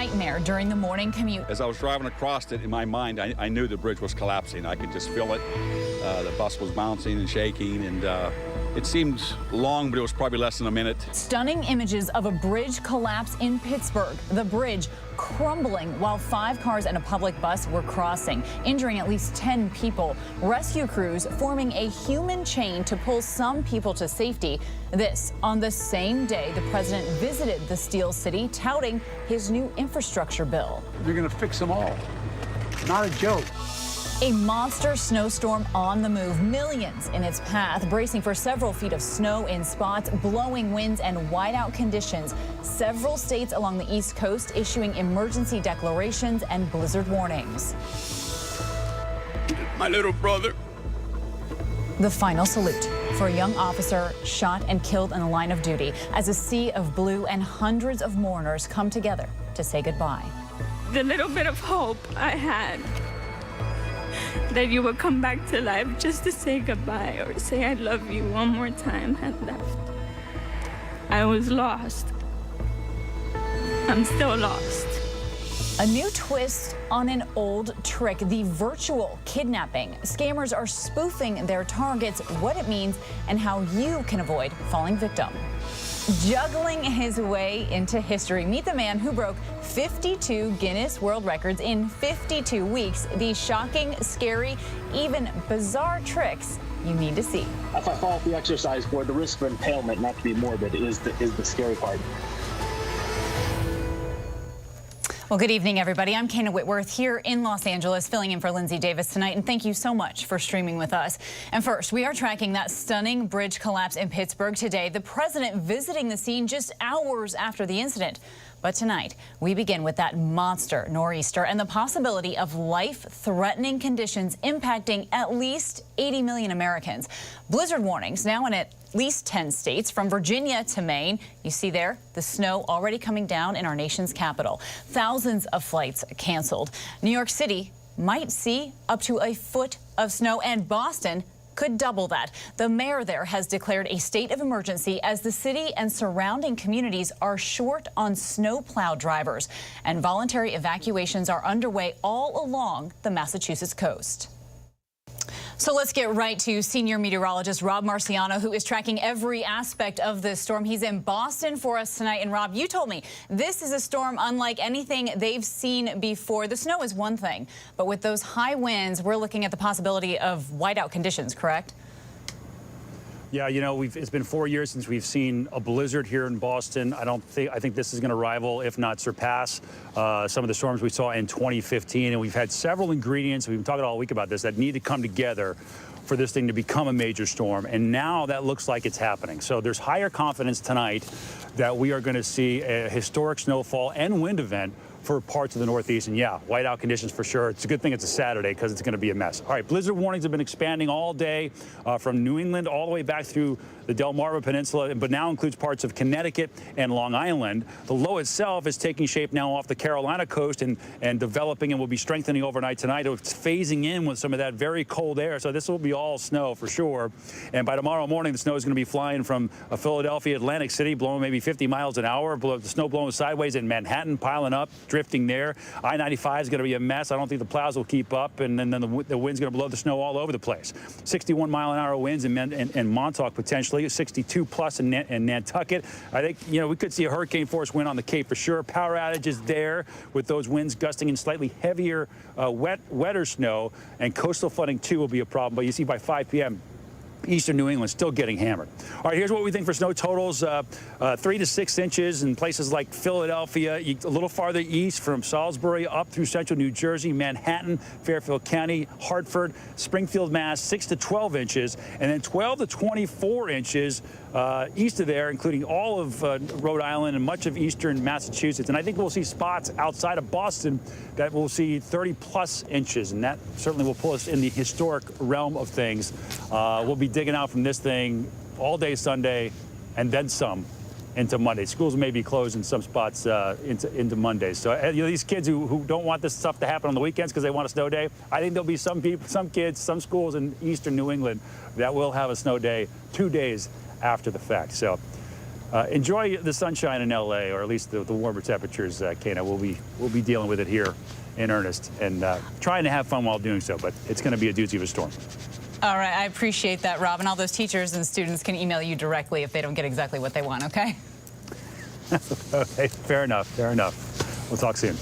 nightmare during the morning commute. As I was driving across it, in my mind, I knew the bridge was collapsing. I could just feel it. The bus was bouncing and shaking, and it seemed long, but it was probably less than a minute. Stunning images of a bridge collapse in Pittsburgh. The bridge crumbling while 5 cars and a public bus were crossing, injuring at least 10 people. Rescue crews forming a human chain to pull some people to safety. This on the same day the president visited the Steel City, touting his new infrastructure bill. They're going to fix them all. Not a joke. A monster snowstorm on the move, millions in its path, bracing for several feet of snow in spots, blowing winds and whiteout conditions. Several states along the East Coast issuing emergency declarations and blizzard warnings. My little brother. The final salute for a young officer shot and killed in the line of duty as a sea of blue and hundreds of mourners come together to say goodbye. The little bit of hope I had that you would come back to life just to say goodbye or say I love you one more time had left. I was lost. I'm still lost. A new twist on an old trick, the virtual kidnapping. Scammers are spoofing their targets, what it means, and how you can avoid falling victim. Juggling his way into history, meet the man who broke 52 Guinness World Records in 52 weeks. These shocking, scary, even bizarre tricks you need to see. If I fall off the exercise board, the risk of impalement, not to be morbid, is the scary part. Well, good evening, everybody. I'm Kana Whitworth here in Los Angeles, filling in for Lindsay Davis tonight, and thank you so much for streaming with us. And first, we are tracking that stunning bridge collapse in Pittsburgh today. The president visiting the scene just hours after the incident. But tonight, we begin with that monster Noreaster and the possibility of life-threatening conditions impacting at least 80 million Americans. Blizzard warnings now in at least 10 states, from Virginia to Maine. You see there, the snow already coming down in our nation's capital. Thousands of flights canceled. New York City might see up to a foot of snow, and Boston could double that. The mayor there has declared a state of emergency as the city and surrounding communities are short on snowplow drivers, and voluntary evacuations are underway all along the Massachusetts coast. So let's get right to senior meteorologist Rob Marciano, who is tracking every aspect of this storm. He's in Boston for us tonight. And Rob, you told me this is a storm unlike anything they've seen before. The snow is one thing, but with those high winds, we're looking at the possibility of whiteout conditions, correct? Yeah, you know, it's been 4 years since we've seen a blizzard here in Boston. I think this is going to rival, if not surpass, some of the storms we saw in 2015. And we've had several ingredients, we've been talking all week about this, that need to come together for this thing to become a major storm. And now that looks like it's happening. So there's higher confidence tonight that we are going to see a historic snowfall and wind event for parts of the Northeast. And yeah, whiteout conditions for sure. It's a good thing it's a Saturday because it's going to be a mess. All right, blizzard warnings have been expanding all day from New England all the way back through the Delmarva Peninsula, but now includes parts of Connecticut and Long Island. The low itself is taking shape now off the Carolina coast and developing and will be strengthening overnight tonight. It's phasing in with some of that very cold air, so this will be all snow for sure. And by tomorrow morning, the snow is going to be flying from Philadelphia, Atlantic City, blowing maybe 50 miles an hour, the snow blowing sideways in Manhattan, piling up, drifting there. I-95 is going to be a mess. I don't think the plows will keep up, and then the wind's going to blow the snow all over the place. 61-mile-an-hour winds in Montauk potentially, 62 plus in Nantucket. I think, you know, we could see a hurricane force wind on the Cape for sure. Power outages there with those winds gusting in slightly heavier, wetter snow, and coastal flooding too will be a problem. But you see by 5 p.m. Eastern New England still getting hammered. All right, here's what we think for snow totals. 3 to 6 inches in places like Philadelphia, a little farther east from Salisbury up through central New Jersey, Manhattan, Fairfield County, Hartford, Springfield, Mass, 6 to 12 inches, and then 12 to 24 inches east of there, including all of Rhode Island and much of eastern Massachusetts. And I think we'll see spots outside of Boston that will see 30-plus inches, and that certainly will pull us in the historic realm of things. We'll be digging out from this thing all day Sunday and then some into Monday. Schools may be closed in some spots into Monday. So you know, these kids who don't want this stuff to happen on the weekends because they want a snow day, I think there'll be some people, some kids, some schools in eastern New England that will have a snow day 2 days after the fact. So Enjoy the sunshine in LA, or at least the warmer temperatures, Kana. We'll be dealing with it here in earnest and trying to have fun while doing so, but it's going to be a doozy of a storm. All right, I appreciate that, Rob. And all those teachers and students can email you directly if they don't get exactly what they want, okay? Okay, fair enough. We'll talk soon.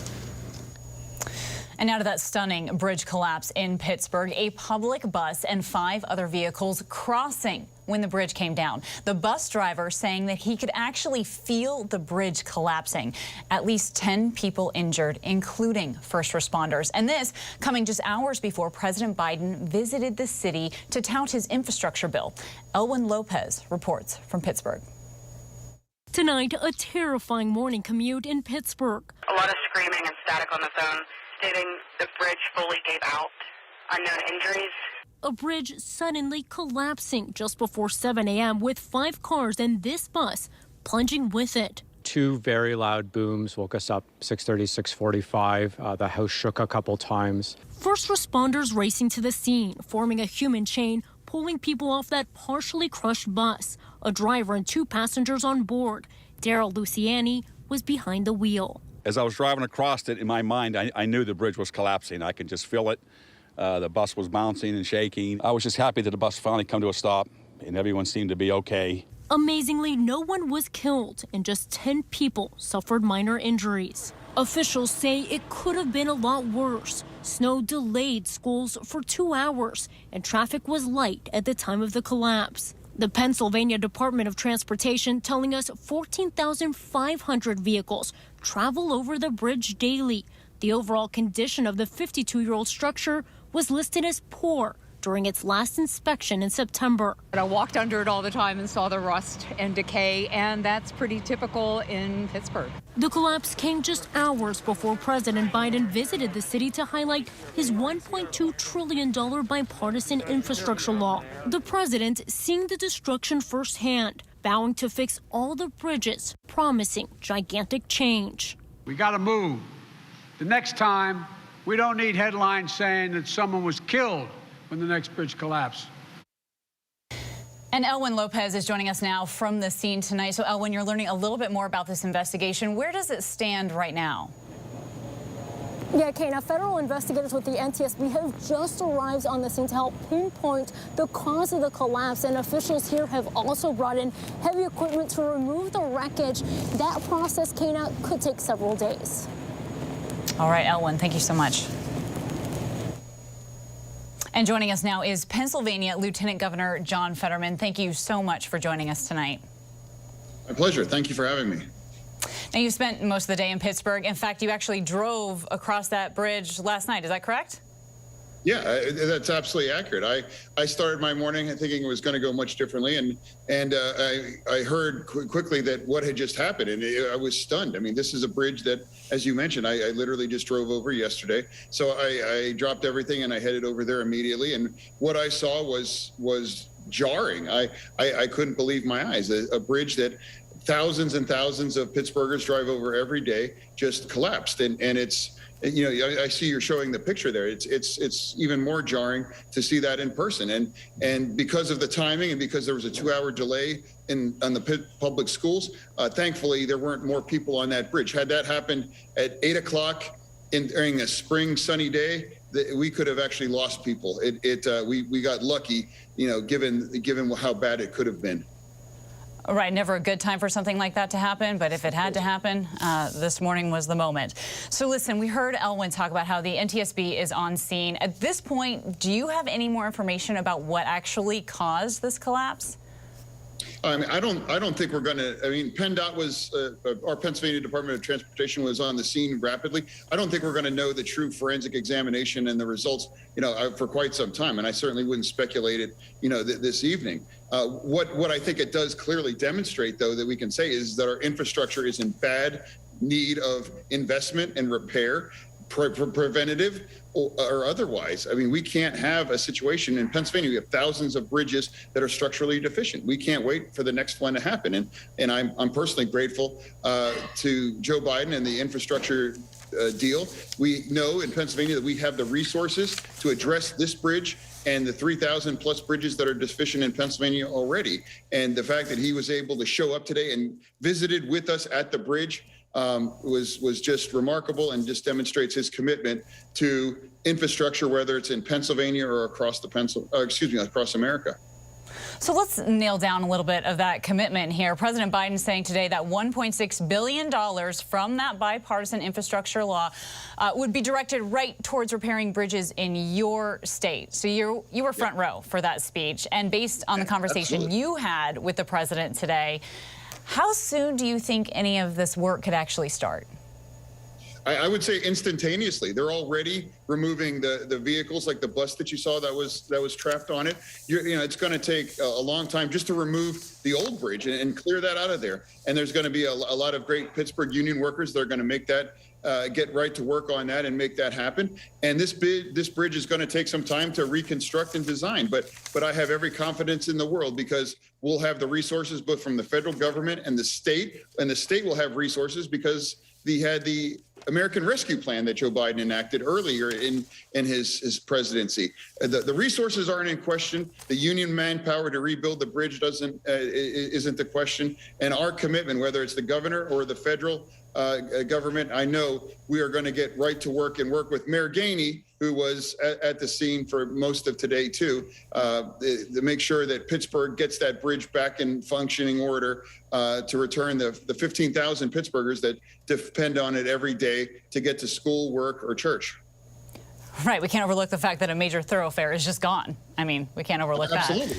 And now to that stunning bridge collapse in Pittsburgh. A public bus and 5 other vehicles crossing when the bridge came down. The bus driver saying that he could actually feel the bridge collapsing. At least 10 people injured, including first responders. And this coming just hours before President Biden visited the city to tout his infrastructure bill. Elwin Lopez reports from Pittsburgh. Tonight, a terrifying morning commute in Pittsburgh. A lot of screaming and static on the phone, stating the bridge fully gave out. Unknown injuries. A bridge suddenly collapsing just before 7 a.m. with 5 cars and this bus plunging with it. 2 very loud booms woke us up 6:30, 6:45. The house shook a couple times. First responders racing to the scene, forming a human chain, pulling people off that partially crushed bus. A driver and 2 passengers on board. Daryl Luciani was behind the wheel. As I was driving across it, in my mind, I knew the bridge was collapsing. I could just feel it. The bus was bouncing and shaking. I was just happy that the bus finally come to a stop and everyone seemed to be okay. Amazingly, no one was killed and just 10 people suffered minor injuries. Officials say it could have been a lot worse. Snow delayed schools for 2 hours and traffic was light at the time of the collapse. The Pennsylvania Department of Transportation telling us 14,500 vehicles travel over the bridge daily. The overall condition of the 52-year-old structure was listed as poor during its last inspection in September. I walked under it all the time and saw the rust and decay, and that's pretty typical in Pittsburgh. The collapse came just hours before President Biden visited the city to highlight his $1.2 trillion bipartisan infrastructure law. The president seeing the destruction firsthand, vowing to fix all the bridges, promising gigantic change. We got to move. The next time, we don't need headlines saying that someone was killed when the next bridge collapsed. And Elwin Lopez is joining us now from the scene tonight. So, Elwin, you're learning a little bit more about this investigation. Where does it stand right now? Yeah, Kana, federal investigators with the NTSB have just arrived on the scene to help pinpoint the cause of the collapse, and officials here have also brought in heavy equipment to remove the wreckage. That process, Kana, could take several days. All right, Elwin, thank you so much. And joining us now is Pennsylvania Lieutenant Governor John Fetterman. Thank you so much for joining us tonight. My pleasure. Thank you for having me. Now, you spent most of the day in Pittsburgh. In fact, you actually drove across that bridge last night. Is that correct? Yeah, that's absolutely accurate. I started my morning thinking it was going to go much differently, and I heard quickly that what had just happened, and I was stunned. I mean, this is a bridge that, as you mentioned, I literally just drove over yesterday. So I dropped everything and I headed over there immediately, and what I saw was jarring. I couldn't believe my eyes. A bridge that thousands and thousands of Pittsburghers drive over every day just collapsed, and it's. You know, I see you're showing the picture there. It's even more jarring to see that in person, and because of the timing and because there was a 2-hour delay on the public schools, thankfully there weren't more people on that bridge. Had that happened at 8 o'clock during a spring sunny day, we could have actually lost people. We got lucky, you know, given how bad it could have been. Right, never a good time for something like that to happen, but if it had to happen, this morning was the moment. So listen, we heard Elwin talk about how the NTSB is on scene. At this point, do you have any more information about what actually caused this collapse? I mean, I don't think we're going to. I mean, PennDOT was our Pennsylvania Department of Transportation was on the scene rapidly. I don't think we're going to know the true forensic examination and the results, you know, for quite some time. And I certainly wouldn't speculate it, you know, this evening. What I think it does clearly demonstrate, though, that we can say is that our infrastructure is in bad need of investment and repair, preventative or otherwise. I mean, we can't have a situation in Pennsylvania. We have thousands of bridges that are structurally deficient. We can't wait for the next one to happen. And I'm personally grateful to Joe Biden and the infrastructure deal. We know in Pennsylvania that we have the resources to address this bridge and the 3,000 plus bridges that are deficient in Pennsylvania already. And the fact that he was able to show up today and visited with us at the bridge was just remarkable, and just demonstrates his commitment to infrastructure, whether it's in Pennsylvania or across across America. So let's nail down a little bit of that commitment here. President Biden saying today that $1.6 billion from that bipartisan infrastructure law would be directed right towards repairing bridges in your state. So you were front row for that speech. And based on the conversation you had with the president today, how soon do you think any of this work could actually start? I would say instantaneously. They're already removing the vehicles, like the bus that you saw that was trapped on it. You know, it's going to take a long time just to remove the old bridge and clear that out of there. And there's going to be a lot of great Pittsburgh union workers that are going to make that get right to work on that and make that happen. And this bridge is going to take some time to reconstruct and design. But I have every confidence in the world, because we'll have the resources both from the federal government and the state will have resources because they had the American Rescue Plan that Joe Biden enacted earlier in his presidency. The resources aren't in question. The union manpower to rebuild the bridge isn't the question. And our commitment, whether it's the governor or the federal government, I know we are going to get right to work and work with Mayor Gainey, who was at the scene for most of today too, to make sure that Pittsburgh gets that bridge back in functioning order, to return the 15,000 Pittsburghers that depend on it every day to get to school, work, or church. Right. We can't overlook the fact that a major thoroughfare is just gone. I mean, we can't overlook that. Absolutely.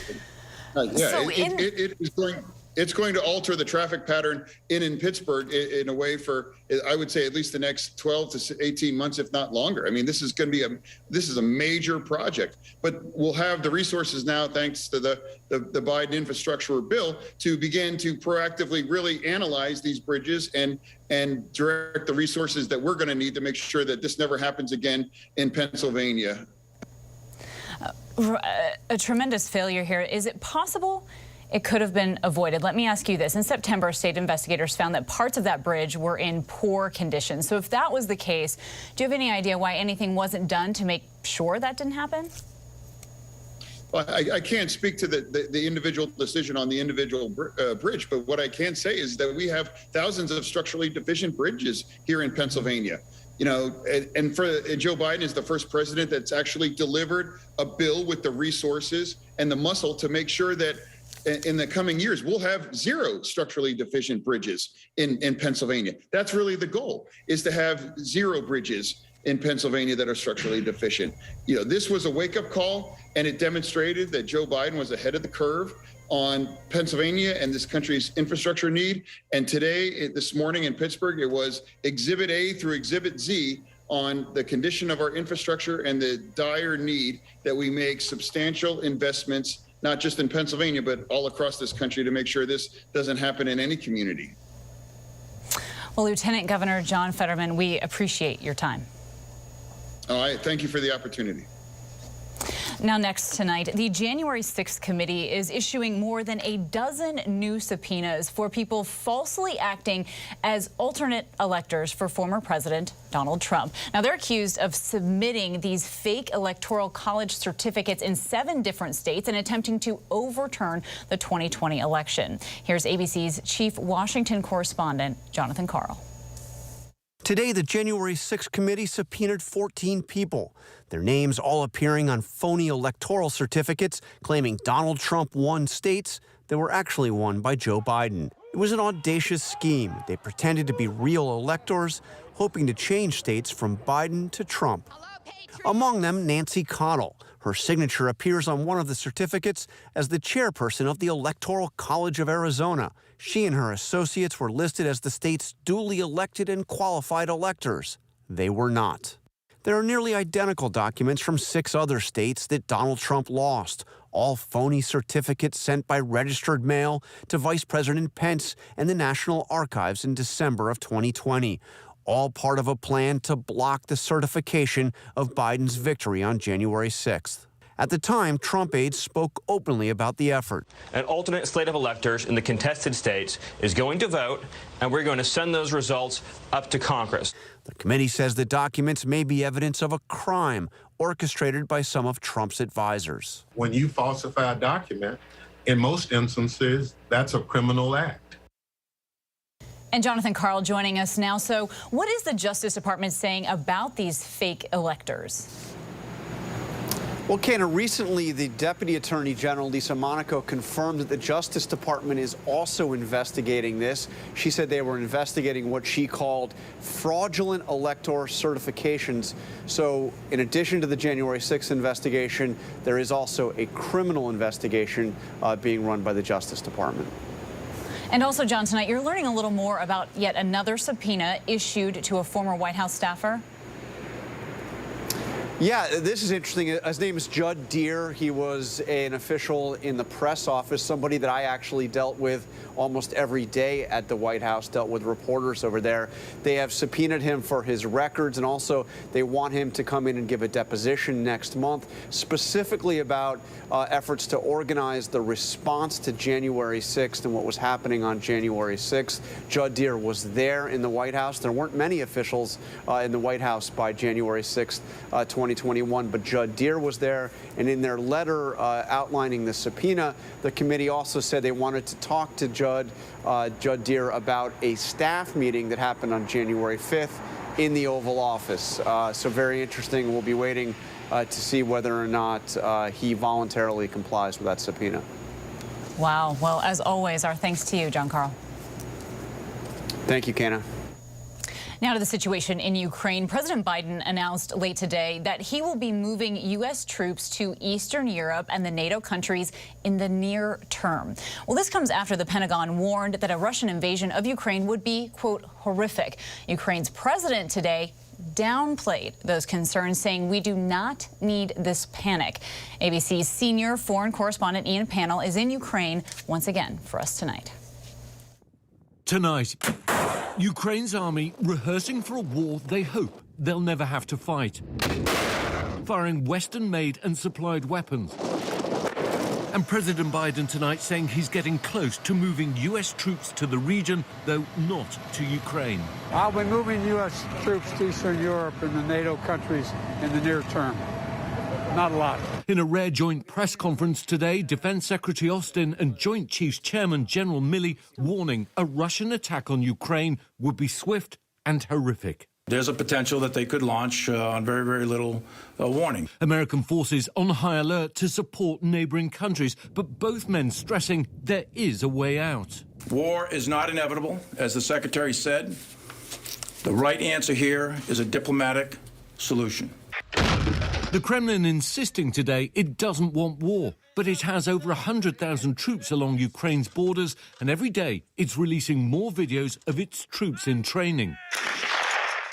Yeah, so it's going to alter the traffic pattern in Pittsburgh in a way for, I would say, at least the next 12 to 18 months, if not longer. I mean, this is going to be this is a major project, but we'll have the resources now, thanks to the Biden infrastructure bill, to begin to proactively really analyze these bridges and direct the resources that we're going to need to make sure that this never happens again in Pennsylvania. A tremendous failure here. Is it possible it could have been avoided? Let me ask you this. In September, state investigators found that parts of that bridge were in poor condition. So if that was the case, do you have any idea why anything wasn't done to make sure that didn't happen? Well, I can't speak to the individual decision on the individual bridge, but what I can say is that we have thousands of structurally deficient bridges here in Pennsylvania. You know, and Joe Biden is the first president that's actually delivered a bill with the resources and the muscle to make sure that in the coming years, we'll have 0 structurally deficient bridges in Pennsylvania. That's really the goal, is to have 0 bridges in Pennsylvania that are structurally deficient. You know, this was a wake-up call, and it demonstrated that Joe Biden was ahead of the curve on Pennsylvania and this country's infrastructure need. And today, this morning in Pittsburgh, it was Exhibit A through Exhibit Z on the condition of our infrastructure and the dire need that we make substantial investments, not just in Pennsylvania, but all across this country, to make sure this doesn't happen in any community. Well, Lieutenant Governor John Fetterman, we appreciate your time. All right, thank you for the opportunity. Now, next tonight, the January 6th committee is issuing more than a dozen new subpoenas for people falsely acting as alternate electors for former President Donald Trump. Now, they're accused of submitting these fake electoral college certificates in 7 different states and attempting to overturn the 2020 election. Here's ABC's chief Washington correspondent, Jonathan Karl. Today, the January 6th committee subpoenaed 14 people, their names all appearing on phony electoral certificates claiming Donald Trump won states that were actually won by Joe Biden. It was an audacious scheme. They pretended to be real electors, hoping to change states from Biden to Trump. Among them, Nancy Connell. Her signature appears on one of the certificates as the chairperson of the Electoral College of Arizona. She and her associates were listed as the state's duly elected and qualified electors. They were not. There are nearly identical documents from 6 other states that Donald Trump lost, all phony certificates sent by registered mail to Vice President Pence and the National Archives in December of 2020. All part of a plan to block the certification of Biden's victory on January 6th. At the time, Trump aides spoke openly about the effort. An alternate slate of electors in the contested states is going to vote, and we're going to send those results up to Congress. The committee says the documents may be evidence of a crime orchestrated by some of Trump's advisors. When you falsify a document, in most instances, that's a criminal act. And Jonathan Karl joining us now. So what is the Justice Department saying about these fake electors? Well, Kana, recently the Deputy Attorney General, Lisa Monaco, confirmed that the Justice Department is also investigating this. She said they were investigating what she called fraudulent elector certifications. So in addition to the January 6th investigation, there is also a criminal investigation being run by the Justice Department. And also, John, tonight you're learning a little more about yet another subpoena issued to a former White House staffer. Yeah, this is interesting. His name is Judd Deere. He was an official in the press office, somebody that I actually dealt with almost every day at the White House, dealt with reporters over there. They have subpoenaed him for his records, and also they want him to come in and give a deposition next month, specifically about efforts to organize the response to January 6th and what was happening on January 6th. Judd Deere was there in the White House. There weren't many officials in the White House by January 6th, 2021, but Judd Deere was there, and in their letter outlining the subpoena, the committee also said they wanted to talk to Judd Deere about a staff meeting that happened on January 5th in the Oval Office. So very interesting. We'll be waiting to see whether or not he voluntarily complies with that subpoena. Wow. Well, as always, our thanks to you, John Karl. Thank you, Kana. Now to the situation in Ukraine. President Biden announced late today that he will be moving U.S. troops to Eastern Europe and the NATO countries in the near term. Well, this comes after the Pentagon warned that a Russian invasion of Ukraine would be, quote, horrific. Ukraine's president today downplayed those concerns, saying we do not need this panic. ABC's senior foreign correspondent Ian Pannell is in Ukraine once again for us tonight. Tonight, Ukraine's army rehearsing for a war they hope they'll never have to fight, firing Western-made and supplied weapons. And President Biden tonight saying he's getting close to moving U.S. troops to the region, though not to Ukraine. I'll be moving U.S. troops to Eastern Europe and the NATO countries in the near term. Not a lot. In a rare joint press conference today, Defense Secretary Austin and Joint Chiefs Chairman General Milley warning a Russian attack on Ukraine would be swift and horrific. There's a potential that they could launch on very, very little warning. American forces on high alert to support neighboring countries, but both men stressing there is a way out. War is not inevitable, as the Secretary said. The right answer here is a diplomatic solution. The Kremlin insisting today it doesn't want war, but it has over 100,000 troops along Ukraine's borders, and every day it's releasing more videos of its troops in training.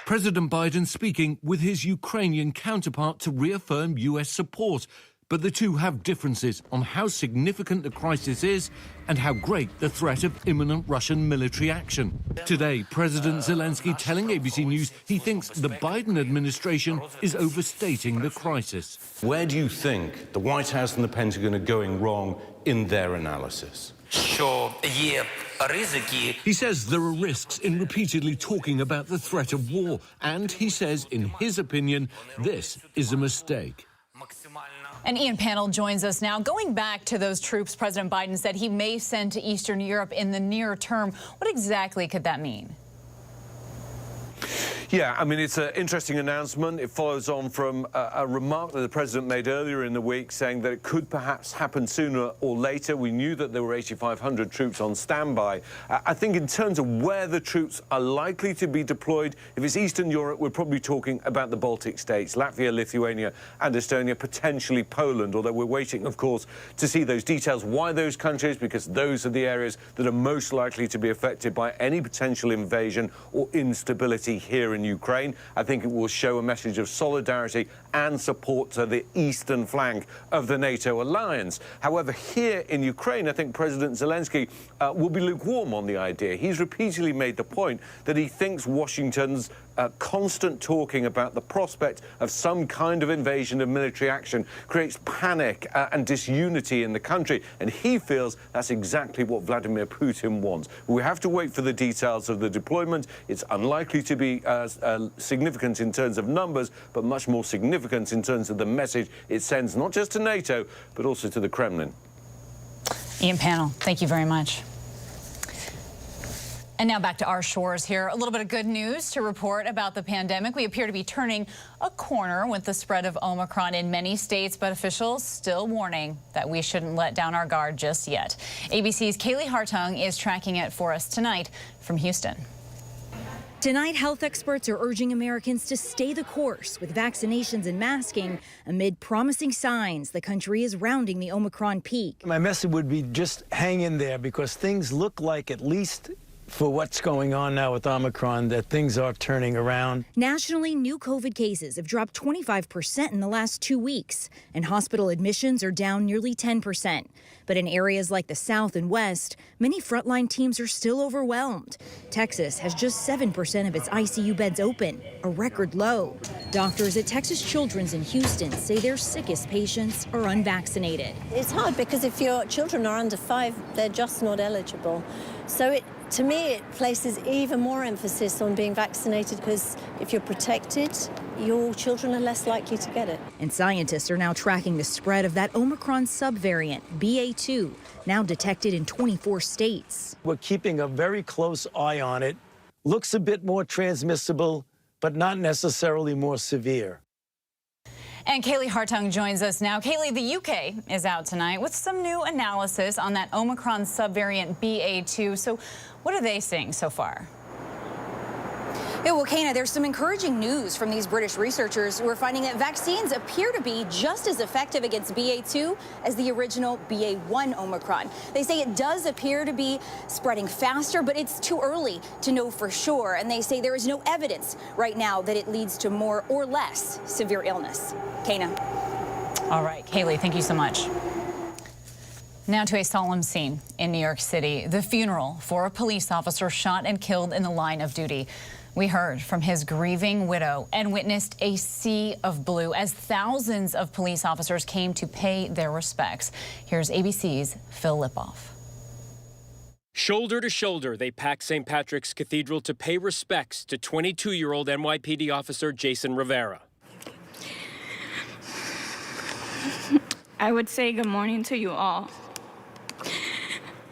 President Biden speaking with his Ukrainian counterpart to reaffirm U.S. support, but the two have differences on how significant the crisis is and how great the threat of imminent Russian military action. Today, President Zelensky telling ABC News he thinks the Biden administration is overstating the crisis. Where do you think the White House and the Pentagon are going wrong in their analysis? He says there are risks in repeatedly talking about the threat of war, and he says, in his opinion, this is a mistake. And Ian Pannell joins us now. Going back to those troops President Biden said he may send to Eastern Europe in the near term, what exactly could that mean? Yeah, I mean, it's an interesting announcement. It follows on from a remark that the president made earlier in the week saying that it could perhaps happen sooner or later. We knew that there were 8,500 troops on standby. I think in terms of where the troops are likely to be deployed, if it's Eastern Europe, we're probably talking about the Baltic states, Latvia, Lithuania and Estonia, potentially Poland, although we're waiting, of course, to see those details. Why those countries? Because those are the areas that are most likely to be affected by any potential invasion or instability here in Ukraine. I think it will show a message of solidarity and support to the eastern flank of the NATO alliance. However, here in Ukraine, I think President Zelensky will be lukewarm on the idea. He's repeatedly made the point that he thinks Washington's constant talking about the prospect of some kind of invasion of military action creates panic and disunity in the country. And he feels that's exactly what Vladimir Putin wants. We have to wait for the details of the deployment. It's unlikely to be significant in terms of numbers, but much more significant in terms of the message it sends, not just to NATO, but also to the Kremlin. Ian Pannell, thank you very much. And now back to our shores here. A little bit of good news to report about the pandemic. We appear to be turning a corner with the spread of Omicron in many states, but officials still warning that we shouldn't let down our guard just yet. ABC's Kaylee Hartung is tracking it for us tonight from Houston. Tonight, health experts are urging Americans to stay the course with vaccinations and masking amid promising signs the country is rounding the Omicron peak. My message would be just hang in there, because things look like, at least for what's going on now with Omicron, that things are turning around. Nationally, new COVID cases have dropped 25% in the last 2 weeks, and hospital admissions are down nearly 10%. But in areas like the South and West, many frontline teams are still overwhelmed. Texas has just 7% of its ICU beds open, a record low. Doctors at Texas Children's in Houston say their sickest patients are unvaccinated. It's hard because if your children are under 5, they're just not eligible. So to me, it places even more emphasis on being vaccinated, because if you're protected, your children are less likely to get it. And scientists are now tracking the spread of that Omicron subvariant, BA2, now detected in 24 states. We're keeping a very close eye on it. Looks a bit more transmissible, but not necessarily more severe. And Kaylee Hartung joins us now. Kaylee, the UK is out tonight with some new analysis on that Omicron subvariant BA2. So what are they seeing so far? Yeah, well, Kana, there's some encouraging news from these British researchers who are finding that vaccines appear to be just as effective against BA2 as the original BA1 Omicron. They say it does appear to be spreading faster, but it's too early to know for sure. And they say there is no evidence right now that it leads to more or less severe illness. Kana. All right, Kaylee, thank you so much. Now to a solemn scene in New York City, the funeral for a police officer shot and killed in the line of duty. We heard from his grieving widow and witnessed a sea of blue as thousands of police officers came to pay their respects. Here's ABC's Phil Lipoff. Shoulder to shoulder, they packed St. Patrick's Cathedral to pay respects to 22-year-old NYPD officer Jason Rivera. I would say good morning to you all,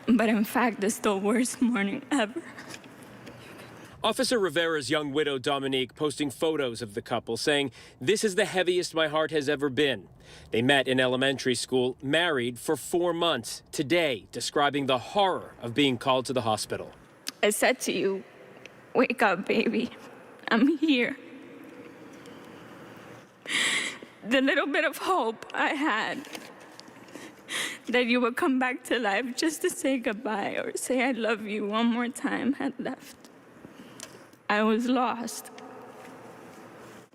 but in fact, it's the worst morning ever. Officer Rivera's young widow, Dominique, posting photos of the couple, saying, "This is the heaviest my heart has ever been." They met in elementary school, married for 4 months. Today, describing the horror of being called to the hospital. I said to you, wake up, baby. I'm here. The little bit of hope I had that you would come back to life just to say goodbye or say I love you one more time had left. I was lost.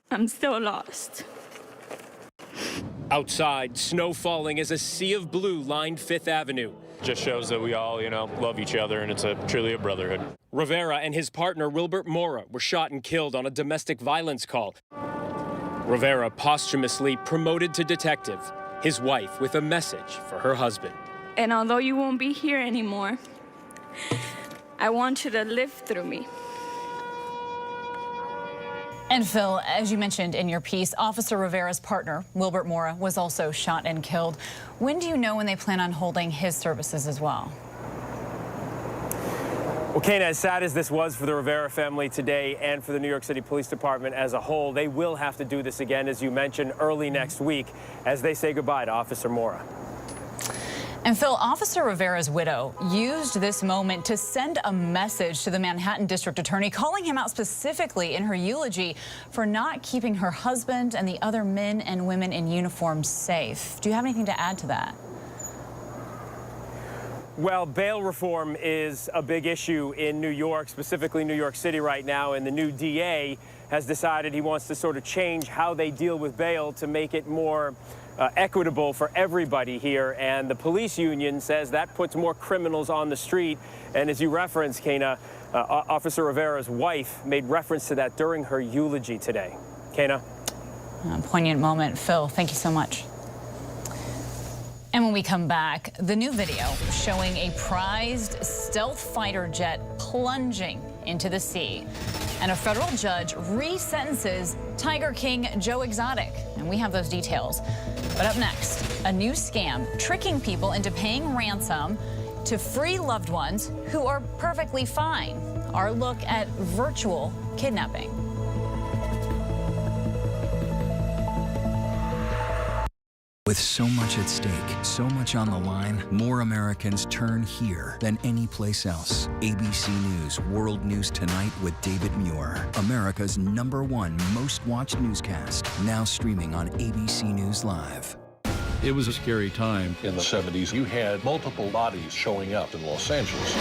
I'm still lost. Outside, snow falling as a sea of blue lined 5th Avenue. Just shows that we all, love each other, and it's truly a brotherhood. Rivera and his partner, Wilbert Mora, were shot and killed on a domestic violence call. Rivera posthumously promoted to detective, his wife with a message for her husband. And although you won't be here anymore, I want you to live through me. And Phil, as you mentioned in your piece, Officer Rivera's partner, Wilbert Mora, was also shot and killed. When do you know when they plan on holding his services as well? Well, Kana, as sad as this was for the Rivera family today and for the New York City Police Department as a whole, they will have to do this again, as you mentioned, early next week as they say goodbye to Officer Mora. And Phil, Officer Rivera's widow used this moment to send a message to the Manhattan District Attorney, calling him out specifically in her eulogy for not keeping her husband and the other men and women in uniform safe. Do you have anything to add to that? Well, bail reform is a big issue in New York, specifically New York City right now, and the new DA has decided he wants to sort of change how they deal with bail to make it more equitable for everybody here, and the police union says that puts more criminals on the street. And as you referenced, Kana, Officer Rivera's wife made reference to that during her eulogy today. Kana? A poignant moment. Phil, thank you so much. And when we come back, the new video showing a prized stealth fighter jet plunging into the sea. And a federal judge resentences Tiger King Joe Exotic. And we have those details. But up next, a new scam tricking people into paying ransom to free loved ones who are perfectly fine. Our look at virtual kidnapping. With so much at stake, so much on the line, more Americans turn here than any place else. ABC News World News Tonight with David Muir, America's #1 most watched newscast, now streaming on ABC News Live. It was a scary time. In the 70s, you had multiple bodies showing up in Los Angeles.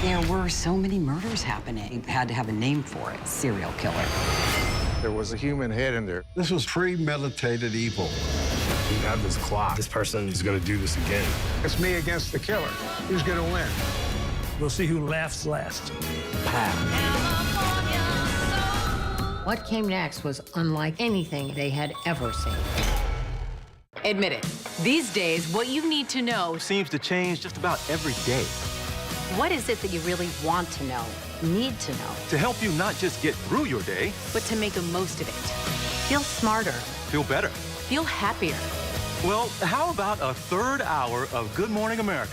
There were so many murders happening. You had to have a name for it, serial killer. There was a human head in there. This was premeditated evil. We have this clock. This person is going to do this again. It's me against the killer. Who's going to win? We'll see who laughs last. What came next was unlike anything they had ever seen. Admit it. These days, what you need to know seems to change just about every day. What is it that you really want to know, need to know? To help you not just get through your day, but to make the most of it. Feel smarter. Feel better. Feel happier. Well, how about a third hour of Good Morning America?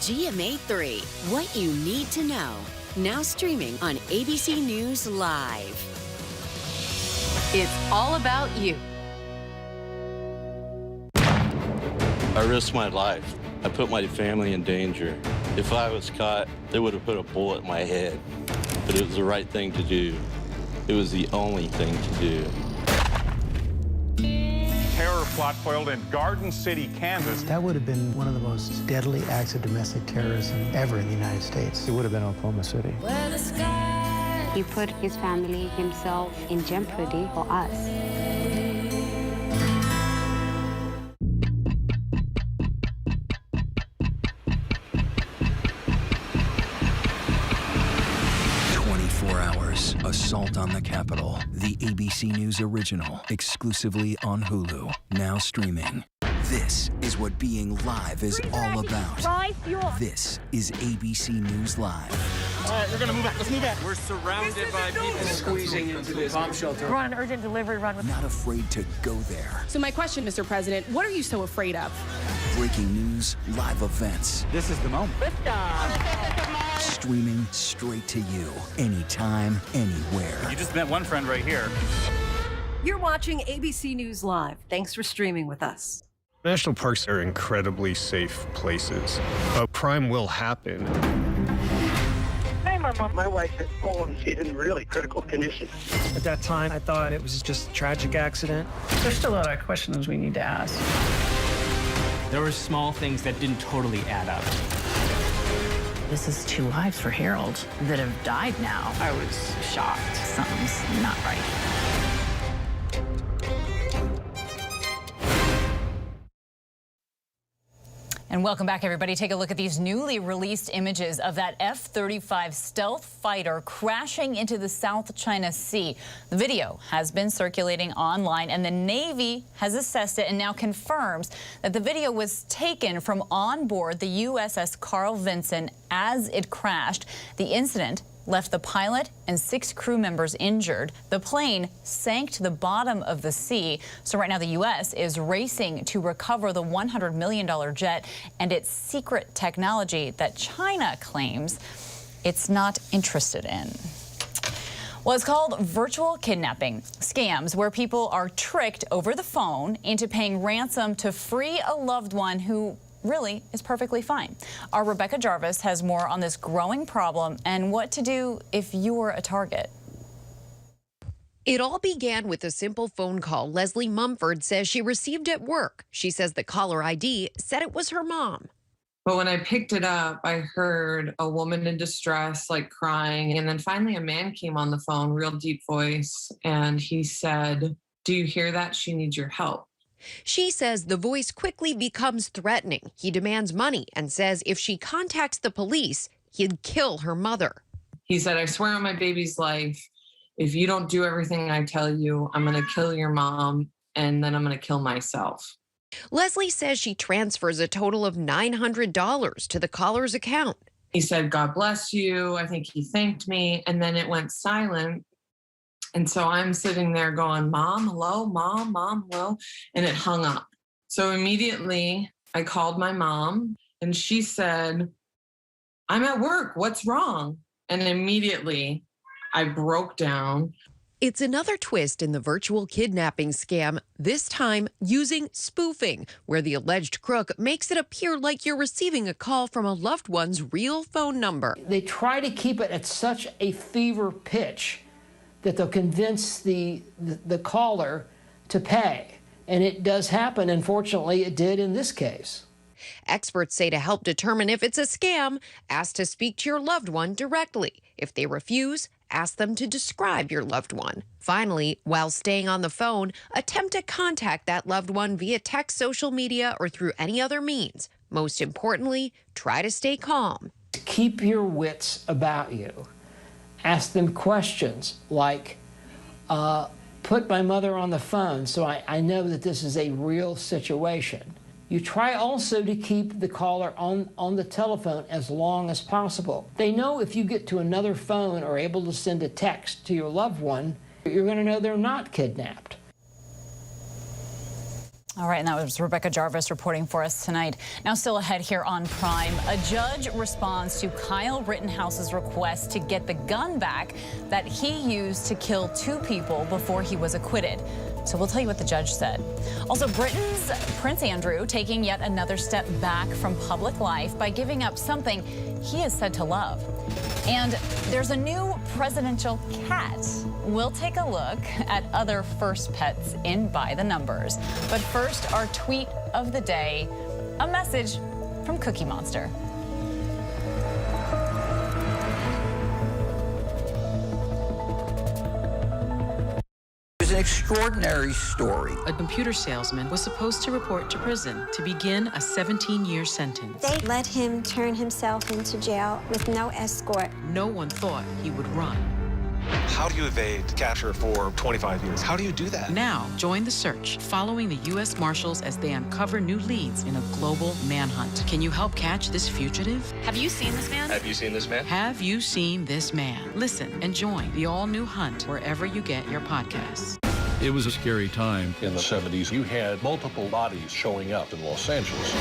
GMA 3, what you need to know. Now streaming on ABC News Live. It's all about you. I risked my life. I put my family in danger. If I was caught, they would have put a bullet in my head. But it was the right thing to do. It was the only thing to do. Terror plot foiled in Garden City, Kansas. That would have been one of the most deadly acts of domestic terrorism ever in the United States. It would have been Oklahoma City. He put his family, himself, in jeopardy for us. 24 hours, assault on the Capitol. The ABC News original, exclusively on Hulu. Now streaming. This is what being live is all about. This is ABC News Live. All right, we're gonna move back. Let's move back. We're surrounded by people squeezing into this bomb shelter. We're on an urgent delivery run. Not afraid to go there. So my question, Mr. President, what are you so afraid of? Breaking news, live events. This is the moment. Streaming straight to you, anytime, anywhere. You just met one friend right here. You're watching ABC News Live. Thanks for streaming with us. National parks are incredibly safe places. A crime will happen. Hey, my wife has fallen. She's in really critical condition. At that time, I thought it was just a tragic accident. There's still a lot of questions we need to ask. There were small things that didn't totally add up. This is 2 lives for Harold that have died now. I was shocked. Something's not right. And welcome back, everybody. Take a look at these newly released images of that F-35 stealth fighter crashing into the South China Sea. The video has been circulating online, and the Navy has assessed it and now confirms that the video was taken from on board the USS Carl Vinson as it crashed. The incident left the pilot and 6 crew members injured. The plane sank to the bottom of the sea. So right now the U.S. is racing to recover the $100 million jet and its secret technology that China claims it's not interested in. Well, it's called virtual kidnapping, scams where people are tricked over the phone into paying ransom to free a loved one who really is perfectly fine. Our Rebecca Jarvis has more on this growing problem and what to do if you're a target. It all began with a simple phone call Leslie Mumford says she received at work. She says the caller ID said it was her mom. But when I picked it up, I heard a woman in distress, like crying. And then finally a man came on the phone, real deep voice, and he said, "Do you hear that? She needs your help." She says the voice quickly becomes threatening. He demands money and says if she contacts the police, he'd kill her mother. He He said, I swear on my baby's life, if you don't do everything I tell you, I'm going to kill your mom and then I'm going to kill myself. Leslie says she transfers a total of $900 to the caller's account. He said, God bless you. I think he thanked me. And then it went silent. And so I'm sitting there going, Mom, hello, Mom, hello. And it hung up. So immediately I called my mom and she said, I'm at work. What's wrong? And immediately I broke down. It's another twist in the virtual kidnapping scam, this time using spoofing, where the alleged crook makes it appear like you're receiving a call from a loved one's real phone number. They try to keep it at such a fever pitch that they'll convince the caller to pay. And it does happen. Unfortunately, it did in this case. Experts say to help determine if it's a scam, ask to speak to your loved one directly. If they refuse, ask them to describe your loved one. Finally, while staying on the phone, attempt to contact that loved one via text, social media, or through any other means. Most importantly, try to stay calm. Keep your wits about you. Ask them questions like, put my mother on the phone so I know that this is a real situation. You try also to keep the caller on the telephone as long as possible. They know if you get to another phone or able to send a text to your loved one, you're going to know they're not kidnapped. All right, and that was Rebecca Jarvis reporting for us tonight. Now, still ahead here on Prime, a judge responds to Kyle Rittenhouse's request to get the gun back that he used to kill 2 people before he was acquitted. So we'll tell you what the judge said. Also, Britain's Prince Andrew taking yet another step back from public life by giving up something he is said to love. And there's a new presidential cat. We'll take a look at other first pets in By the Numbers. But first, our tweet of the day, a message from Cookie Monster. It's an extraordinary story. A computer salesman was supposed to report to prison to begin a 17-year sentence. They let him turn himself into jail with no escort. No one thought he would run. How do you evade capture for 25 years? How do you do that? Now, join the search, following the U.S. Marshals as they uncover new leads in a global manhunt. Can you help catch this fugitive? Have you seen this man? Have you seen this man? Have you seen this man? Listen and join the all-new hunt wherever you get your podcasts. It was a scary time. In the 70s, you had multiple bodies showing up in Los Angeles.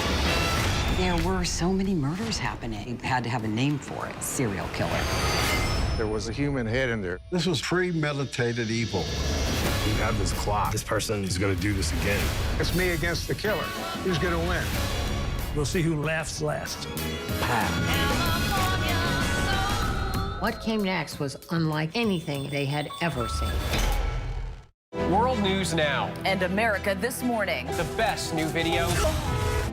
There were so many murders happening. You had to have a name for it, serial killer. There was a human head in there. This was premeditated evil. You have this clock. This person is going to do this again. It's me against the killer. Who's going to win? We'll see who laughs last. What came next was unlike anything they had ever seen. World News Now. And America This Morning. The best new videos.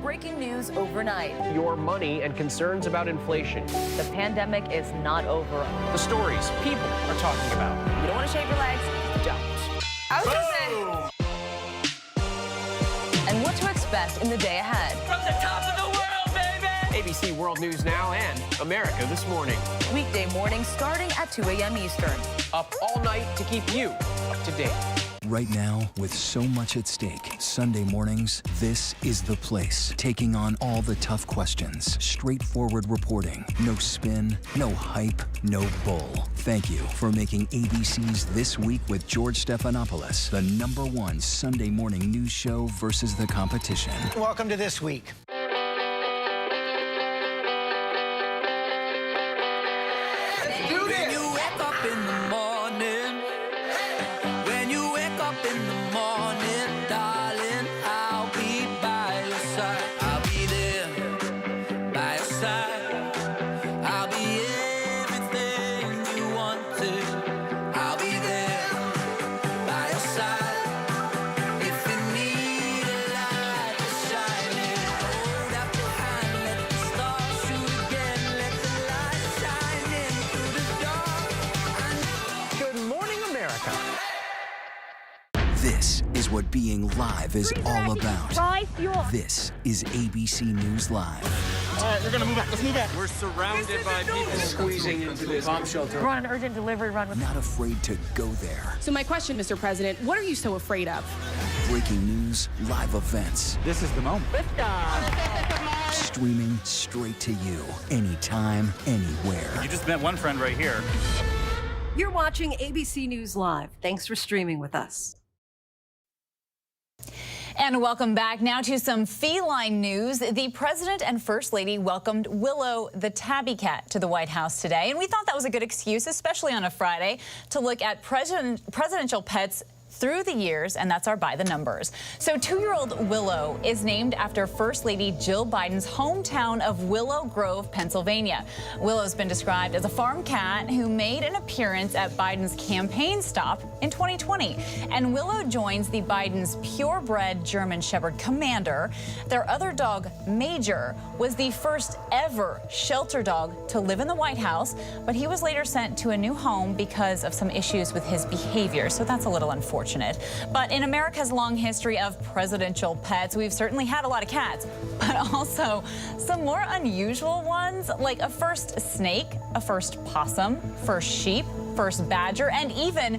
Breaking news overnight. Your money and concerns about inflation. The pandemic is not over. The stories people are talking about. You don't want to shave your legs? Don't. I was gonna say. And what to expect in the day ahead. From the top of the world, baby! ABC World News Now and America This Morning. Weekday morning starting at 2 a.m. Eastern. Up all night to keep you up to date. Right now, with so much at stake, Sunday mornings, this is the place. Taking on all the tough questions, straightforward reporting, no spin, no hype, no bull. Thank you for making ABC's This Week with George Stephanopoulos the #1 Sunday morning news show versus the competition. Welcome to This Week. This is what being live is all about. This is ABC News Live. All right, we're gonna move back. Let's move back. We're surrounded by people squeezing into this bomb shelter. We're on an urgent delivery run. Not afraid to go there. So my question, Mr. President, what are you so afraid of? Breaking news, live events. This is the moment. Streaming straight to you, anytime, anywhere. You just met one friend right here. You're watching ABC News Live. Thanks for streaming with us. And welcome back now to some feline news. The president and first lady welcomed Willow, the tabby cat, to the White House today. And we thought that was a good excuse, especially on a Friday, to look at presidential pets through the years, and that's our By the Numbers. So 2-year-old Willow is named after First Lady Jill Biden's hometown of Willow Grove, Pennsylvania. Willow's been described as a farm cat who made an appearance at Biden's campaign stop in 2020. And Willow joins the Biden's purebred German Shepherd Commander. Their other dog, Major, was the first ever shelter dog to live in the White House, but he was later sent to a new home because of some issues with his behavior. So that's a little unfortunate. But in America's long history of presidential pets, we've certainly had a lot of cats, but also some more unusual ones, like a first snake, a first possum, first sheep, first badger, and even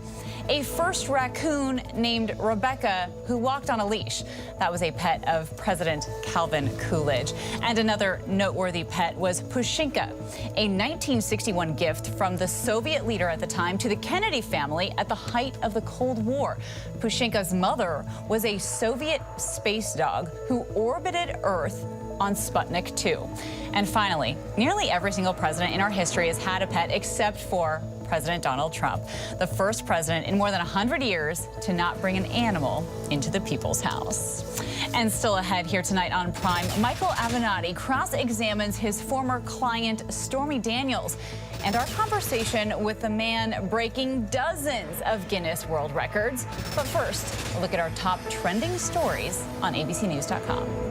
a first raccoon named Rebecca who walked on a leash. That was a pet of President Calvin Coolidge. And another noteworthy pet was Pushinka, a 1961 gift from the Soviet leader at the time to the Kennedy family at the height of the Cold War. Pushinka's mother was a Soviet space dog who orbited Earth on Sputnik 2. And finally, nearly every single president in our history has had a pet except for President Donald Trump, the first president in more than 100 years to not bring an animal into the people's house. And still ahead here tonight on Prime, Michael Avenatti cross-examines his former client, Stormy Daniels, and our conversation with the man breaking dozens of Guinness World Records. But first, a look at our top trending stories on abcnews.com.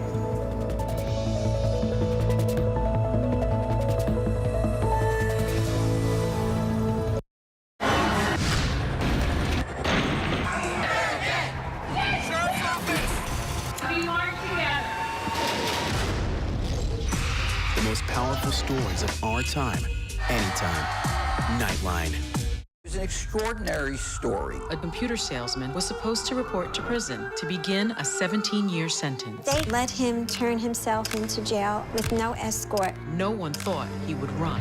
Powerful stories of our time, anytime. Nightline. It's an extraordinary story. A computer salesman was supposed to report to prison to begin a 17-year sentence. They let him turn himself into jail with no escort. No one thought he would run.